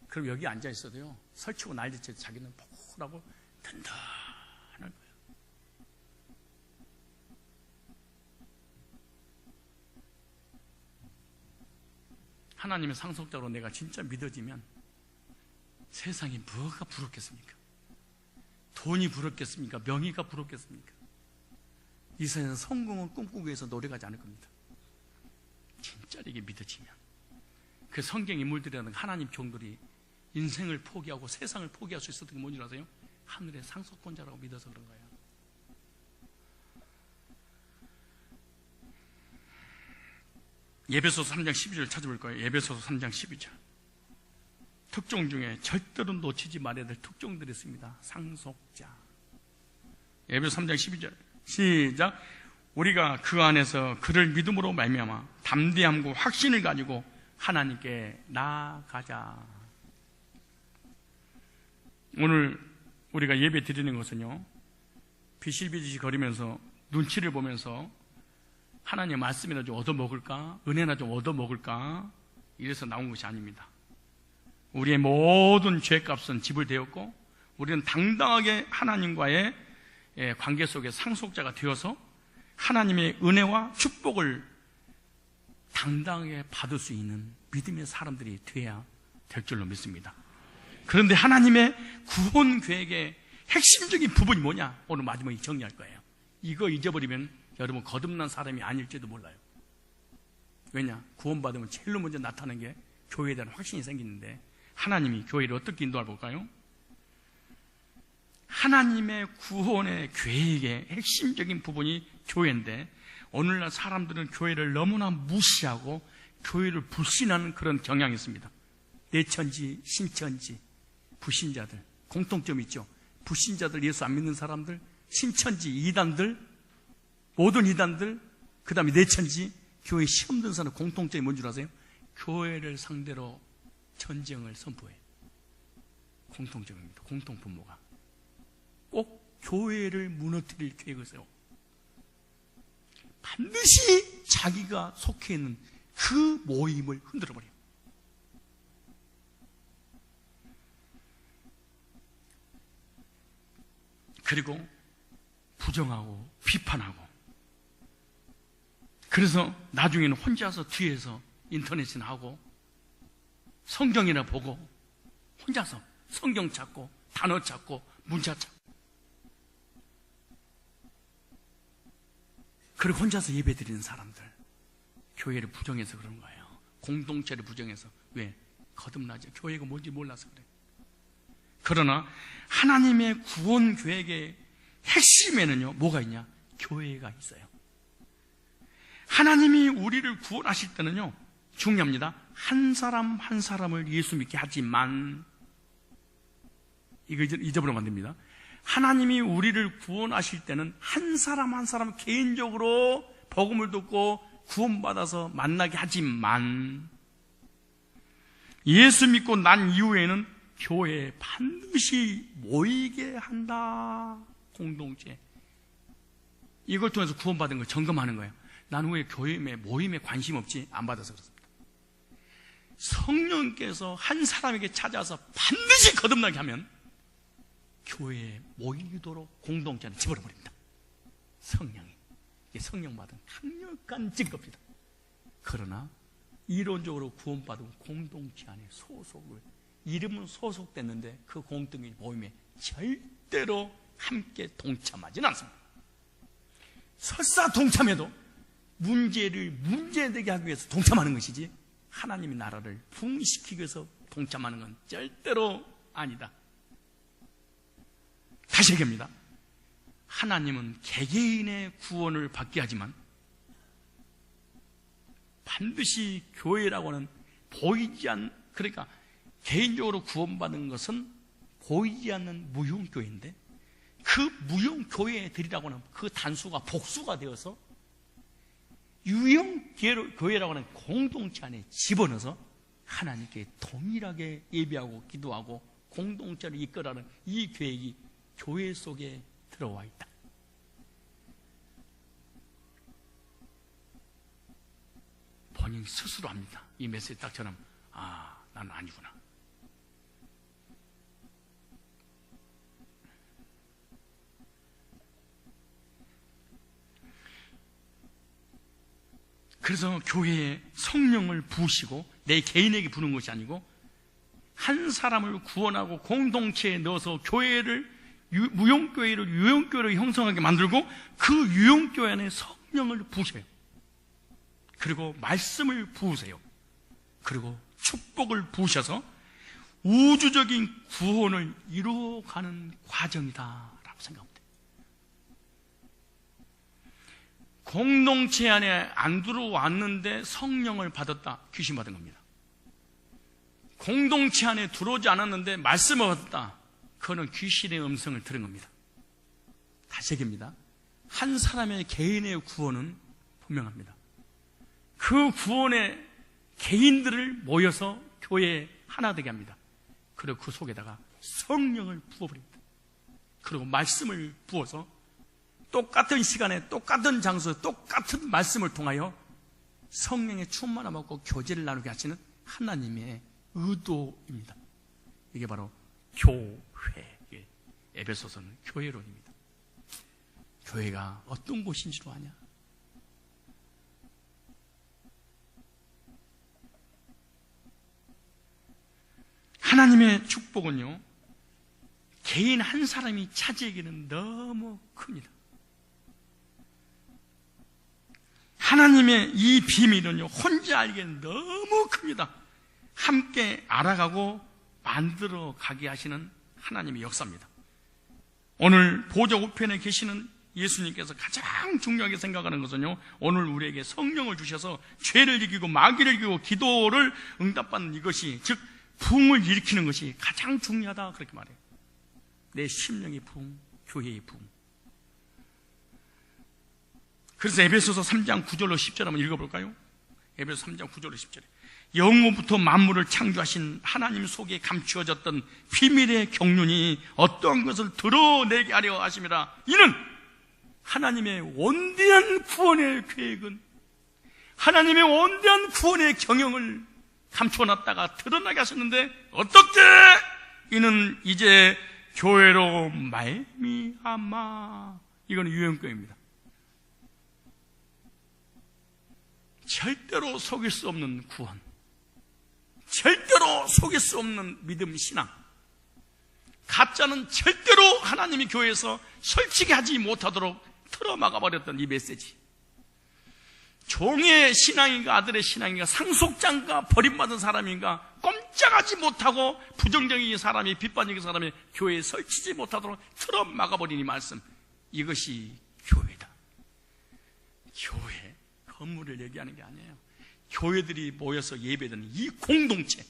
그럼 여기 앉아 있어도요, 설치고 난리 쳐서 자기는 포근하고 든든할 거예요. 하나님의 상속자로 내가 진짜 믿어지면 세상이 뭐가 부럽겠습니까? 돈이 부럽겠습니까? 명예가 부럽겠습니까? 이 세상에서 성공을 꿈꾸기 위해서 노력하지 않을 겁니다. 진짜 이게 믿어지면. 그 성경 인물들이라는 하나님 종들이 인생을 포기하고 세상을 포기할 수 있었던 게 뭔지 아세요? 하늘의 상속권자라고 믿어서 그런 거예요. 에베소서 3장 12절 찾아볼 거예요. 에베소서 3장 12절. 특종 중에 절대로 놓치지 말아야 될 특종들이 있습니다. 상속자. 에베소 3장 12절 시작. 우리가 그 안에서 그를 믿음으로 말미암아 담대함과 확신을 가지고 하나님께 나아가자. 오늘 우리가 예배 드리는 것은요, 비실비실 거리면서 눈치를 보면서 하나님의 말씀이나 좀 얻어먹을까, 은혜나 좀 얻어먹을까, 이래서 나온 것이 아닙니다. 우리의 모든 죄값은 지불되었고 우리는 당당하게 하나님과의 관계 속에 상속자가 되어서 하나님의 은혜와 축복을 당당하게 받을 수 있는 믿음의 사람들이 되어야 될 줄로 믿습니다. 그런데 하나님의 구원 계획의 핵심적인 부분이 뭐냐? 오늘 마지막에 정리할 거예요. 이거 잊어버리면 여러분 거듭난 사람이 아닐지도 몰라요. 왜냐? 구원받으면 제일로 먼저 나타나는 게 교회에 대한 확신이 생기는데, 하나님이 교회를 어떻게 인도할 볼까요? 하나님의 구원의 계획의 핵심적인 부분이 교회인데, 오늘날 사람들은 교회를 너무나 무시하고 교회를 불신하는 그런 경향이 있습니다. 내천지, 신천지, 불신자들 공통점이 있죠. 불신자들, 예수 안 믿는 사람들, 신천지, 이단들, 모든 이단들, 그 다음에 내천지, 교회 시험 든 사람 공통점이 뭔 줄 아세요? 교회를 상대로 전쟁을 선포해. 공통점입니다. 공통분모가. 꼭 교회를 무너뜨릴 계획을 세워. 반드시 자기가 속해 있는 그 모임을 흔들어버려요. 그리고 부정하고 비판하고, 그래서 나중에는 혼자서 뒤에서 인터넷이나 하고 성경이나 보고 혼자서 성경 찾고 단어 찾고 문자 찾고, 그리고 혼자서 예배 드리는 사람들, 교회를 부정해서 그런 거예요. 공동체를 부정해서. 왜? 거듭나죠. 교회가 뭔지 몰라서 그래. 그러나 하나님의 구원 계획의 핵심에는요, 뭐가 있냐? 교회가 있어요. 하나님이 우리를 구원하실 때는요, 중요합니다. 한 사람 한 사람을 예수 믿게 하지만, 이거 잊어버리면 안 됩니다. 하나님이 우리를 구원하실 때는 한 사람 한 사람 개인적으로 복음을 듣고 구원받아서 만나게 하지만, 예수 믿고 난 이후에는 교회에 반드시 모이게 한다. 공동체. 이걸 통해서 구원받은 걸 점검하는 거예요. 나는 왜 교회 모임에 관심 없지? 안 받아서 그렇습니다. 성령께서 한 사람에게 찾아서 반드시 거듭나게 하면 교회에 모이도록 공동체는 집어버립니다. 성령이. 이게 성령 받은 강력한 증거입니다. 그러나 이론적으로 구원받은 공동체 안에 소속을, 이름은 소속됐는데 그 공동체 모임에 절대로 함께 동참하지는 않습니다. 설사 동참해도 문제를 문제되게 하기 위해서 동참하는 것이지, 하나님의 나라를 부흥시키기 위해서 동참하는 건 절대로 아니다. 다시 얘기합니다. 하나님은 개개인의 구원을 받게 하지만 반드시 교회라고 하는 보이지 않는, 그러니까 개인적으로 구원받은 것은 보이지 않는 무용교회인데, 그 무용교회들이라고 하는 그 단수가 복수가 되어서 유형교회라고 하는 공동체 안에 집어넣어서 하나님께 동일하게 예배하고 기도하고 공동체를 이끌어가는 이 계획이 교회 속에 들어와 있다. 본인 스스로 합니다. 이 메시지 딱처럼, 아, 나는 아니구나. 그래서 교회에 성령을 부으시고 내 개인에게 부는 것이 아니고 한 사람을 구원하고 공동체에 넣어서 교회를, 무용교회를 유형교회로 형성하게 만들고 그 유형교회 안에 성령을 부으세요. 그리고 말씀을 부으세요. 그리고 축복을 부으셔서 우주적인 구원을 이루어가는 과정이다라고 생각합니다. 공동체 안에 안 들어왔는데 성령을 받았다, 귀신 받은 겁니다. 공동체 안에 들어오지 않았는데 말씀을 받았다, 그거는 귀신의 음성을 들은 겁니다. 다시 얘기합니다. 한 사람의 개인의 구원은 분명합니다. 그 구원의 개인들을 모여서 교회에 하나 되게 합니다. 그리고 그 속에다가 성령을 부어버립니다. 그리고 말씀을 부어서 똑같은 시간에 똑같은 장소에 똑같은 말씀을 통하여 성령의 충만함 받고 교제를 나누게 하시는 하나님의 의도입니다. 이게 바로 교회, 에베소서는 교회론입니다. 교회가 어떤 곳인지로 아냐? 하나님의 축복은요, 개인 한 사람이 차지하기는 너무 큽니다. 하나님의 이 비밀은요, 혼자 알기에는 너무 큽니다. 함께 알아가고 만들어 가게 하시는 하나님의 역사입니다. 오늘 보좌 우편에 계시는 예수님께서 가장 중요하게 생각하는 것은요, 오늘 우리에게 성령을 주셔서 죄를 이기고 마귀를 이기고 기도를 응답받는 이것이, 즉 부흥을 일으키는 것이 가장 중요하다, 그렇게 말해요. 내 심령의 부흥, 교회의 부흥. 그래서 에베소서 3장 9절로 10절 한번 읽어볼까요? 에베소 3장 9절로 10절에 영원부터 만물을 창조하신 하나님 속에 감추어졌던 비밀의 경륜이 어떠한 것을 드러내게 하려 하심이라. 이는 하나님의 원대한 구원의 계획은, 하나님의 원대한 구원의 경영을 감춰놨다가 드러나게 하셨는데, 어떻게? 이는 이제 교회로 말미암아. 이거는 유형교회입니다. 절대로 속일 수 없는 구원, 절대로 속일 수 없는 믿음 신앙, 가짜는 절대로 하나님이 교회에서 솔직히 하지 못하도록 틀어막아버렸던 이 메시지, 종의 신앙인가 아들의 신앙인가 상속자인가 버림받은 사람인가 꼼짝하지 못하고 부정적인 사람이 빗반적인 사람이 교회에 설치지 못하도록 틀어 막아버린 이 말씀, 이것이 교회다. 교회, 건물을 얘기하는 게 아니에요. 교회들이 모여서 예배드리는 이 공동체.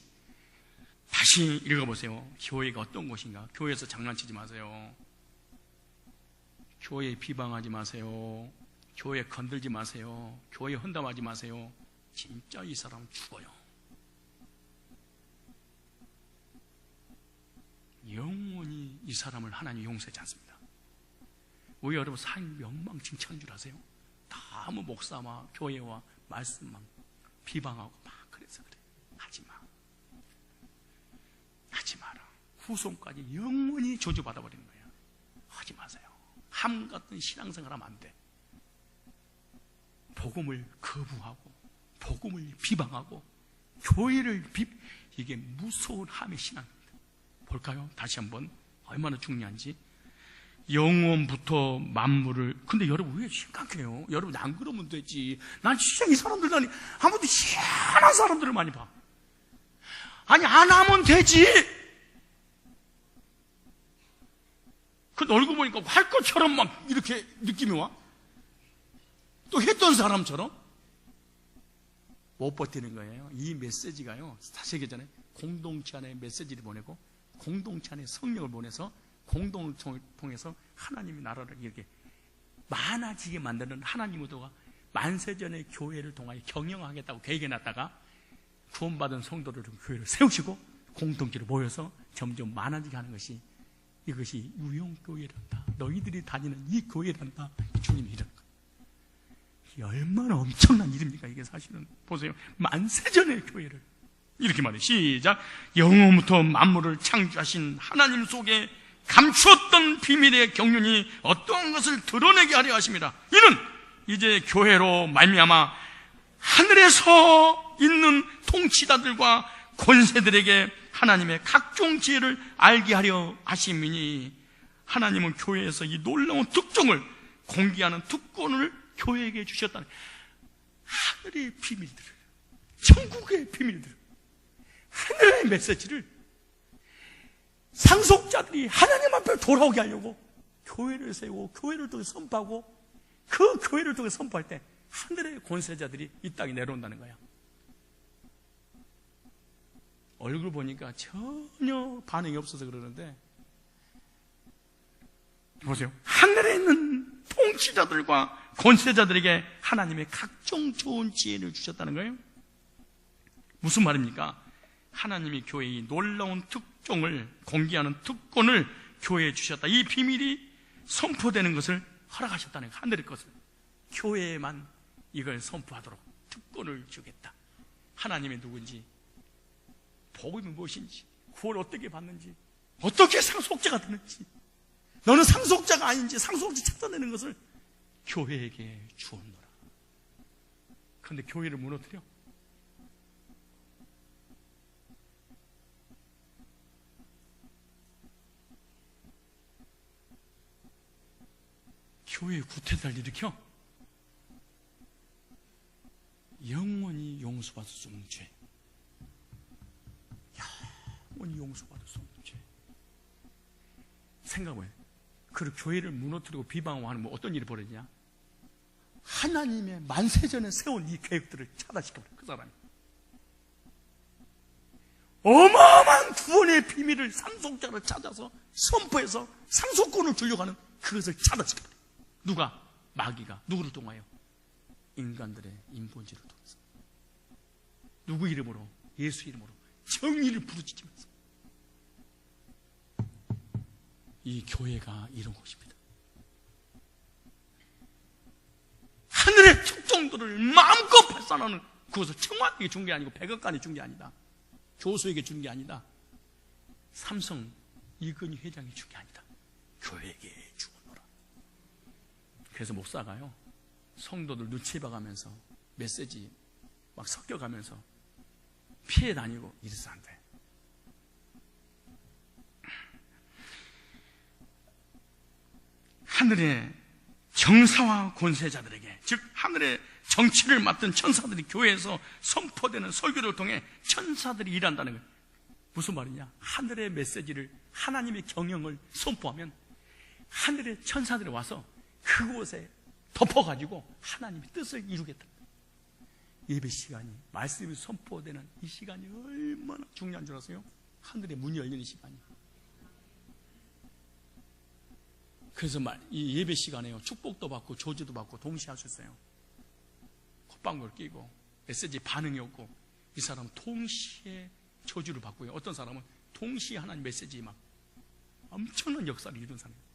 다시 읽어보세요. 교회가 어떤 곳인가? 교회에서 장난치지 마세요. 교회 비방하지 마세요. 교회 건들지 마세요. 교회 헌담하지 마세요. 진짜 이 사람은 죽어요. 영원히 이 사람을 하나님 용서하지 않습니다. 왜 여러분 삶 멸망칭찬인 줄 아세요? 다 뭐 목사와 교회와 말씀만 비방하고 막 그래서 그래. 하지 마. 하지 마라. 후손까지 영원히 저주받아버리는 거예요. 하지 마세요. 함 같은 신앙생활 하면 안 돼. 복음을 거부하고 복음을 비방하고 교회를 이게 무서운 함의 신앙입니다. 볼까요? 다시 한번 얼마나 중요한지. 영원부터 만물을. 근데 여러분 왜 심각해요? 여러분 안 그러면 되지. 난 진짜 이 사람들 아니 아무도 희한한 사람들을 많이 봐. 아니 안 하면 되지. 그 얼굴 보니까 할 것처럼 막 이렇게 느낌이 와. 또 했던 사람처럼 못 버티는 거예요. 이 메시지가요, 사세기 전에 공동체 안에 메시지를 보내고 공동체 안에 성령을 보내서 공동체를 통해서 하나님의 나라를 이렇게 많아지게 만드는 하나님 의도가 만세전의 교회를 통하여 경영하겠다고 계획해놨다가 구원받은 성도를 교회를 세우시고 공동체로 모여서 점점 많아지게 하는 것이, 이것이 유용교회란다. 너희들이 다니는 이 교회란다. 주님이 이런 거예요. 이게 얼마나 엄청난 일입니까? 이게 사실은 보세요. 만세전의 교회를 이렇게 말해요. 시작. 영원부터 만물을 창조하신 하나님 속에 감추었던 비밀의 경륜이 어떠한 것을 드러내게 하려 하십니다. 이는 이제 교회로 말미암아 하늘에서 있는 통치자들과 권세들에게 하나님의 각종 지혜를 알게 하려 하심이니, 하나님은 교회에서 이 놀라운 특종을 공개하는 특권을 교회에게 주셨다는, 하늘의 비밀들을, 천국의 비밀들을, 하늘의 메시지를 상속자들이 하나님 앞에 돌아오게 하려고 교회를 세우고 교회를 통해 선포하고, 그 교회를 통해 선포할 때 하늘의 권세자들이 이 땅에 내려온다는 거야. 얼굴 보니까 전혀 반응이 없어서 그러는데, 보세요. 하늘에 있는 통치자들과 권세자들에게 하나님의 각종 좋은 지혜를 주셨다는 거예요. 무슨 말입니까? 하나님이 교회의 놀라운 특종을 공개하는 특권을 교회에 주셨다. 이 비밀이 선포되는 것을 허락하셨다는 거예요. 하늘의 것을 교회에만 이걸 선포하도록 특권을 주겠다. 하나님이 누군지, 복음이 무엇인지, 구원을 어떻게 받는지, 어떻게 상속자가 되는지, 너는 상속자가 아닌지 상속자 찾아내는 것을 교회에게 주었노라. 그런데 교회를 무너뜨려. 교회에 구태를 일으켜 영원히 용서받을 수 없는 죄, 영원히 용서받을 수 없는 죄. 생각해봐요. 그 교회를 무너뜨리고 비방하고 하는 뭐 어떤 일이 벌어지냐? 하나님의 만세전에 세운 이 계획들을 차단시켜버려. 그 사람이 어마어마한 구원의 비밀을 상속자를 찾아서 선포해서 상속권을 주려고 하는 그것을 차단시켜버려. 누가? 마귀가. 누구를 통하여? 인간들의 인본질을 통해서. 누구 이름으로? 예수 이름으로 정의를 부르짖으면서. 이 교회가 이런 곳입니다. 하늘의 특종들을 마음껏 발산하는, 그것을 청와대에게 준 게 아니고 백악관에 준 게 아니다. 교수에게 준 게 아니다. 삼성 이건희 회장이 준 게 아니다. 교회에게 주었노라. 그래서 목사가요, 성도들 눈치 봐가면서 메시지 막 섞여가면서 피해 다니고 이래서 안 돼. 하늘의 정사와 권세자들에게, 즉 하늘의 정치를 맡은 천사들이 교회에서 선포되는 설교를 통해 천사들이 일한다는 거예요. 무슨 말이냐? 하늘의 메시지를, 하나님의 경영을 선포하면 하늘의 천사들이 와서 그곳에 덮어가지고 하나님의 뜻을 이루겠다. 예배 시간이, 말씀이 선포되는 이 시간이 얼마나 중요한 줄 아세요? 하늘의 문이 열리는 시간이. 그래서 이 예배 시간에요, 축복도 받고 저주도 받고 동시에 할 수 있어요. 콧방울 끼고 메시지 반응이 없고, 이 사람은 동시에 저주를 받고요, 어떤 사람은 동시에 하나님 메시지 막 엄청난 역사를 이룬 사람이에요.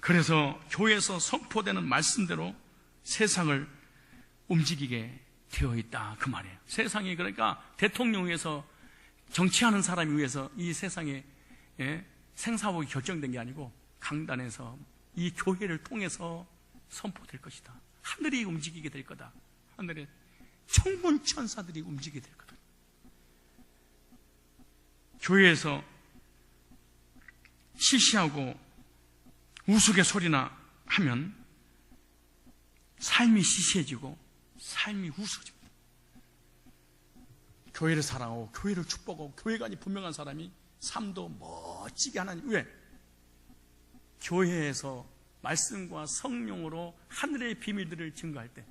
그래서 교회에서 선포되는 말씀대로 세상을 움직이게 되어 있다, 그 말이에요. 세상이, 그러니까 대통령 위해서, 정치하는 사람이 위해서 이 세상에 생사복이 결정된 게 아니고 강단에서 이 교회를 통해서 선포될 것이다. 하늘이 움직이게 될 거다. 하늘의 천군 천사들이 움직이게 될 거다. 교회에서 시시하고 우스개 소리나 하면 삶이 시시해지고 삶이 우스워집니다. 교회를 사랑하고 교회를 축복하고 교회관이 분명한 사람이 삶도 멋지게 하나님, 왜? 교회에서 말씀과 성령으로 하늘의 비밀들을 증거할 때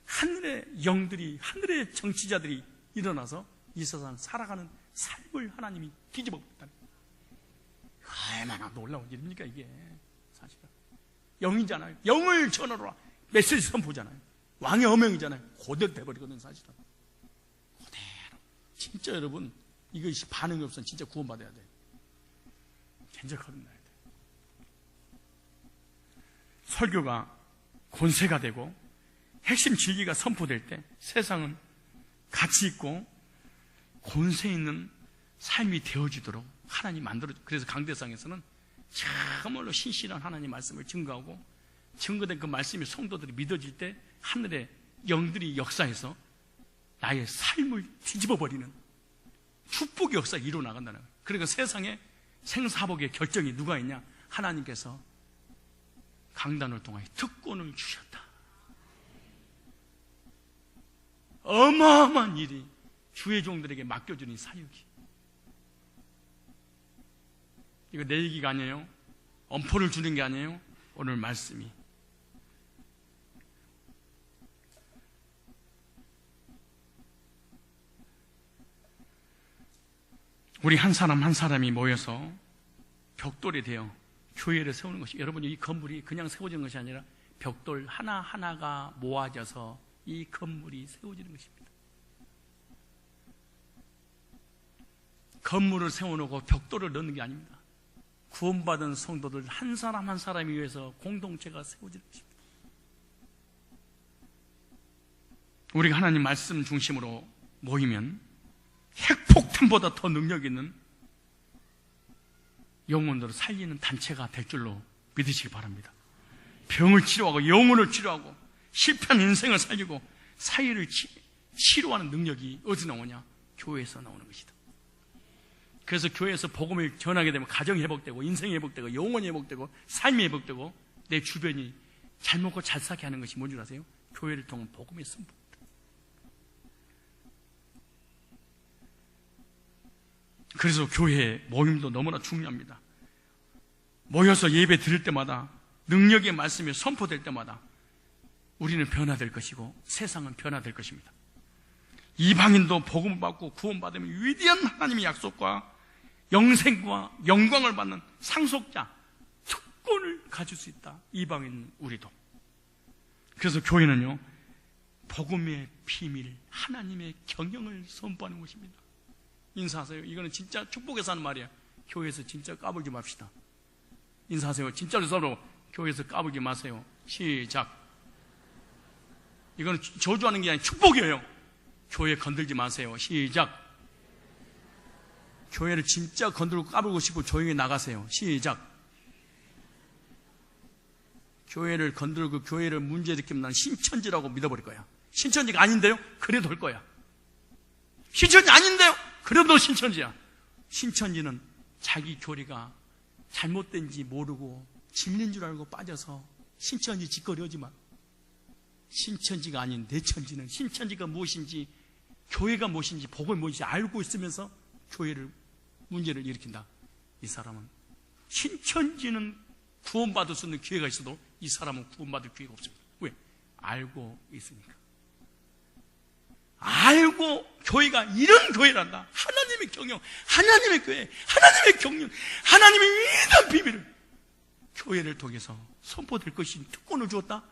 하늘의 영들이, 하늘의 정치자들이 일어나서 이 세상 살아가는 삶을 하나님이 뒤집어 버렸다는 거예요. 얼마나 놀라운 일입니까 이게. 사실은 영이잖아요. 영을 전하러 메시지 선포잖아요. 왕의 어명이잖아요. 그대로 돼버리거든 사실은. 그대로. 진짜 여러분, 이것이 반응이 없으면 진짜 구원받아야 돼요. 진짜 거듭나야 돼요. 설교가 권세가 되고 핵심 진리가 선포될 때 세상은 가치 있고 권세 있는 삶이 되어지도록 하나님 만들어줘. 그래서 강대상에서는 참말로 신실한 하나님 말씀을 증거하고, 증거된 그 말씀이 성도들이 믿어질 때 하늘의 영들이 역사해서 나의 삶을 뒤집어버리는 축복의 역사가 일어나간다는 거예요. 그러니까 세상에 생사복의 결정이 누가 있냐? 하나님께서 강단을 통하여 특권을 주셨다. 어마어마한 일이 주의 종들에게 맡겨주는 사역이. 이거 내 얘기가 아니에요. 엄포를 주는 게 아니에요. 오늘 말씀이. 우리 한 사람 한 사람이 모여서 벽돌이 되어 교회를 세우는 것이, 여러분 이 건물이 그냥 세워지는 것이 아니라 벽돌 하나하나가 모아져서 이 건물이 세워지는 것입니다. 건물을 세워놓고 벽돌을 넣는 게 아닙니다. 구원받은 성도들 한 사람 한 사람에 의해서 공동체가 세워지는 것입니다. 우리가 하나님 말씀 중심으로 모이면 핵폭탄보다 더 능력 있는 영혼들을 살리는 단체가 될 줄로 믿으시기 바랍니다. 병을 치료하고 영혼을 치료하고 실패한 인생을 살리고 사회를 치료하는 능력이 어디서 나오냐? 교회에서 나오는 것이다. 그래서 교회에서 복음을 전하게 되면 가정이 회복되고 인생이 회복되고 영혼이 회복되고 삶이 회복되고 내 주변이 잘 먹고 잘 살게 하는 것이 뭔지 아세요? 교회를 통한 복음의 선포입니다. 그래서 교회의 모임도 너무나 중요합니다. 모여서 예배 드릴 때마다 능력의 말씀이 선포될 때마다 우리는 변화될 것이고 세상은 변화될 것입니다. 이방인도 복음을 받고 구원받으면 위대한 하나님의 약속과 영생과 영광을 받는 상속자, 특권을 가질 수 있다. 이방인 우리도. 그래서 교회는요, 복음의 비밀, 하나님의 경영을 선포하는 것입니다. 인사하세요. 이거는 진짜 축복에서 하는 말이에요. 교회에서 진짜 까불지 맙시다. 인사하세요. 진짜로 서로 교회에서 까불지 마세요. 시작. 이거는 저주하는 게 아니라 축복이에요. 교회 건들지 마세요. 시작. 교회를 진짜 건들고 까불고 싶고 조용히 나가세요. 시작. 교회를 건들고 교회를 문제일으키면 난 신천지라고 믿어버릴 거야. 신천지가 아닌데요? 그래도 할 거야. 신천지 아닌데요? 그래도 신천지야. 신천지는 자기 교리가 잘못된지 모르고 진리인 줄 알고 빠져서 신천지 짓거리 하지만 신천지가 아닌 내 천지는 신천지가 무엇인지 교회가 무엇인지 복음이 무엇인지 알고 있으면서 교회를 문제를 일으킨다. 이 사람은 신천지는 구원받을 수 있는 기회가 있어도 이 사람은 구원받을 기회가 없습니다. 왜? 알고 있으니까. 알고 교회가 이런 교회란다. 하나님의 경영, 하나님의 교회, 하나님의 경륜, 하나님의 위대한 비밀을 교회를 통해서 선포될 것인 특권을 주었다.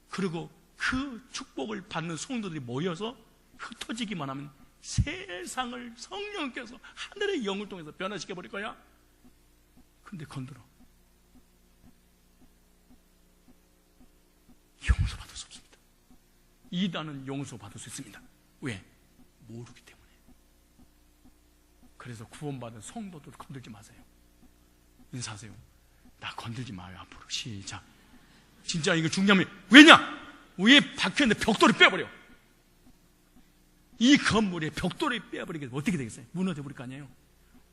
그리고 그 축복을 받는 성도들이 모여서 흩어지기만 하면 세상을 성령께서 하늘의 영을 통해서 변화시켜버릴 거야. 근데 건드려 용서받을 수 없습니다. 이단은 용서받을 수 있습니다. 왜? 모르기 때문에. 그래서 구원받은 성도들 건들지 마세요. 인사하세요. 나 건들지 마요. 앞으로 시작. 진짜 이거 중요하면 왜냐? 위에 박혀있는데 벽돌을 빼버려. 이 건물에 벽돌을 빼버리게 되면 어떻게 되겠어요? 무너져 버릴 거 아니에요.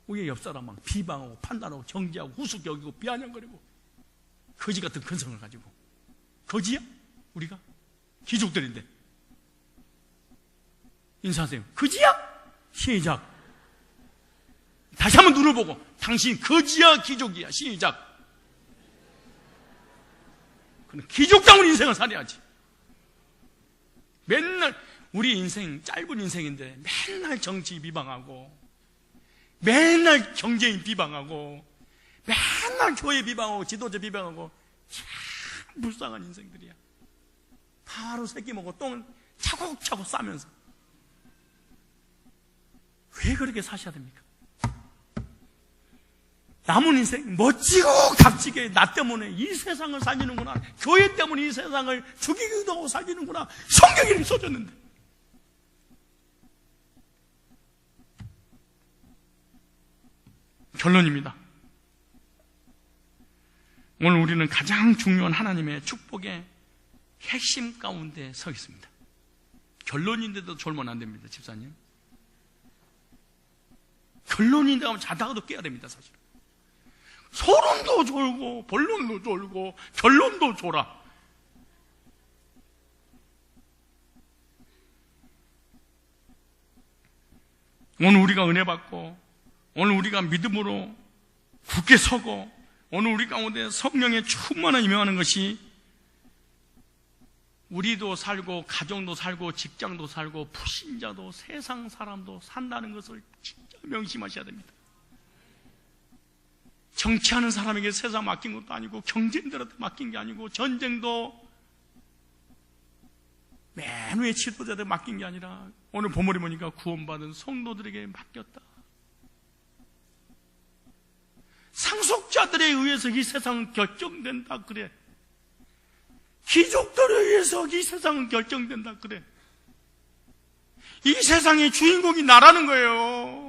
위에 옆 사람 막 비방하고 판단하고 정죄하고 후숙 여기고 비아냥거리고 거지 같은 근성을 가지고. 거지야? 우리가? 귀족들인데. 인사하세요. 거지야? 시작. 다시 한번 눈을 보고 당신 거지야 귀족이야? 시작. 그럼 귀족다운 인생을 살아야지. 맨날 우리 인생 짧은 인생인데 맨날 정치 비방하고 맨날 경제인 비방하고 맨날 교회 비방하고 지도자 비방하고 참 불쌍한 인생들이야. 바로 새끼 먹고 똥을 차곡차곡 싸면서. 왜 그렇게 사셔야 됩니까? 남은 인생 멋지고 값지게 나 때문에 이 세상을 살리는구나, 교회 때문에 이 세상을 죽이기도 하고 살리는구나, 성경이 이렇게 써줬는데. 결론입니다. 오늘 우리는 가장 중요한 하나님의 축복의 핵심 가운데 서 있습니다. 결론인데도 졸면 안 됩니다, 집사님. 결론인데 하면 자다가도 깨야 됩니다, 사실. 소론도 졸고 본론도 졸고 결론도 졸아. 오늘 우리가 은혜 받고 오늘 우리가 믿음으로 굳게 서고 오늘 우리 가운데 성령의 충만한 임명하는 것이 우리도 살고 가정도 살고 직장도 살고 불신자도 세상 사람도 산다는 것을 진짜 명심하셔야 됩니다. 정치하는 사람에게 세상 맡긴 것도 아니고 경쟁들한테 맡긴 게 아니고 전쟁도 맨 위에 지도자들 맡긴 게 아니라 오늘 본문에 보니까 구원받은 성도들에게 맡겼다. 상속자들에 의해서 이 세상은 결정된다 그래. 귀족들에 의해서 이 세상은 결정된다 그래. 이 세상의 주인공이 나라는 거예요.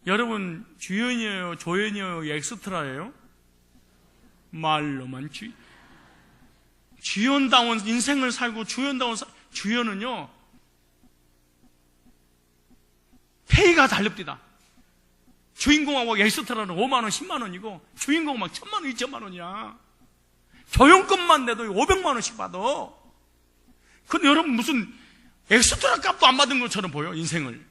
여러분 주연이에요, 조연이에요, 엑스트라예요? 말로만 주연다운 인생을 살고 주연은요 페이가 달릅니다. 주인공하고 엑스트라는 5만 원, 10만 원이고 주인공은 막 1,000만 원, 2,000만 원이야. 조연금만 내도 500만 원씩 받아. 근데 여러분 무슨 엑스트라 값도 안 받은 것처럼 보여, 인생을.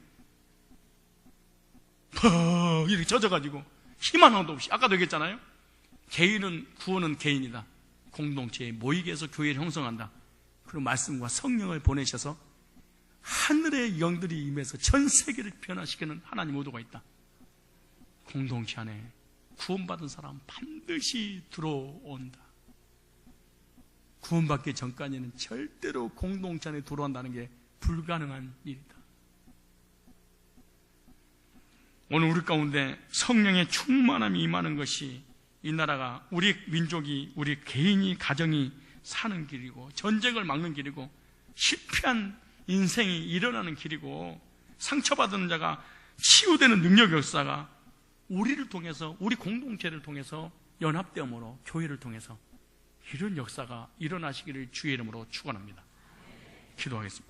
이렇게 젖어가지고 희망도 없이. 아까도 얘기했잖아요. 개인은 구원은 개인이다. 공동체에 모이게 해서 교회를 형성한다. 그리고 말씀과 성령을 보내셔서 하늘의 영들이 임해서 전 세계를 변화시키는 하나님 의도가 있다. 공동체 안에 구원받은 사람 반드시 들어온다. 구원받기 전까지는 절대로 공동체 안에 들어온다는 게 불가능한 일이다. 오늘 우리 가운데 성령의 충만함이 임하는 것이 이 나라가, 우리 민족이, 우리 개인이, 가정이 사는 길이고 전쟁을 막는 길이고 실패한 인생이 일어나는 길이고 상처받은 자가 치유되는 능력 역사가 우리를 통해서, 우리 공동체를 통해서 연합됨으로 교회를 통해서 이런 역사가 일어나시기를 주의 이름으로 축원합니다. 기도하겠습니다.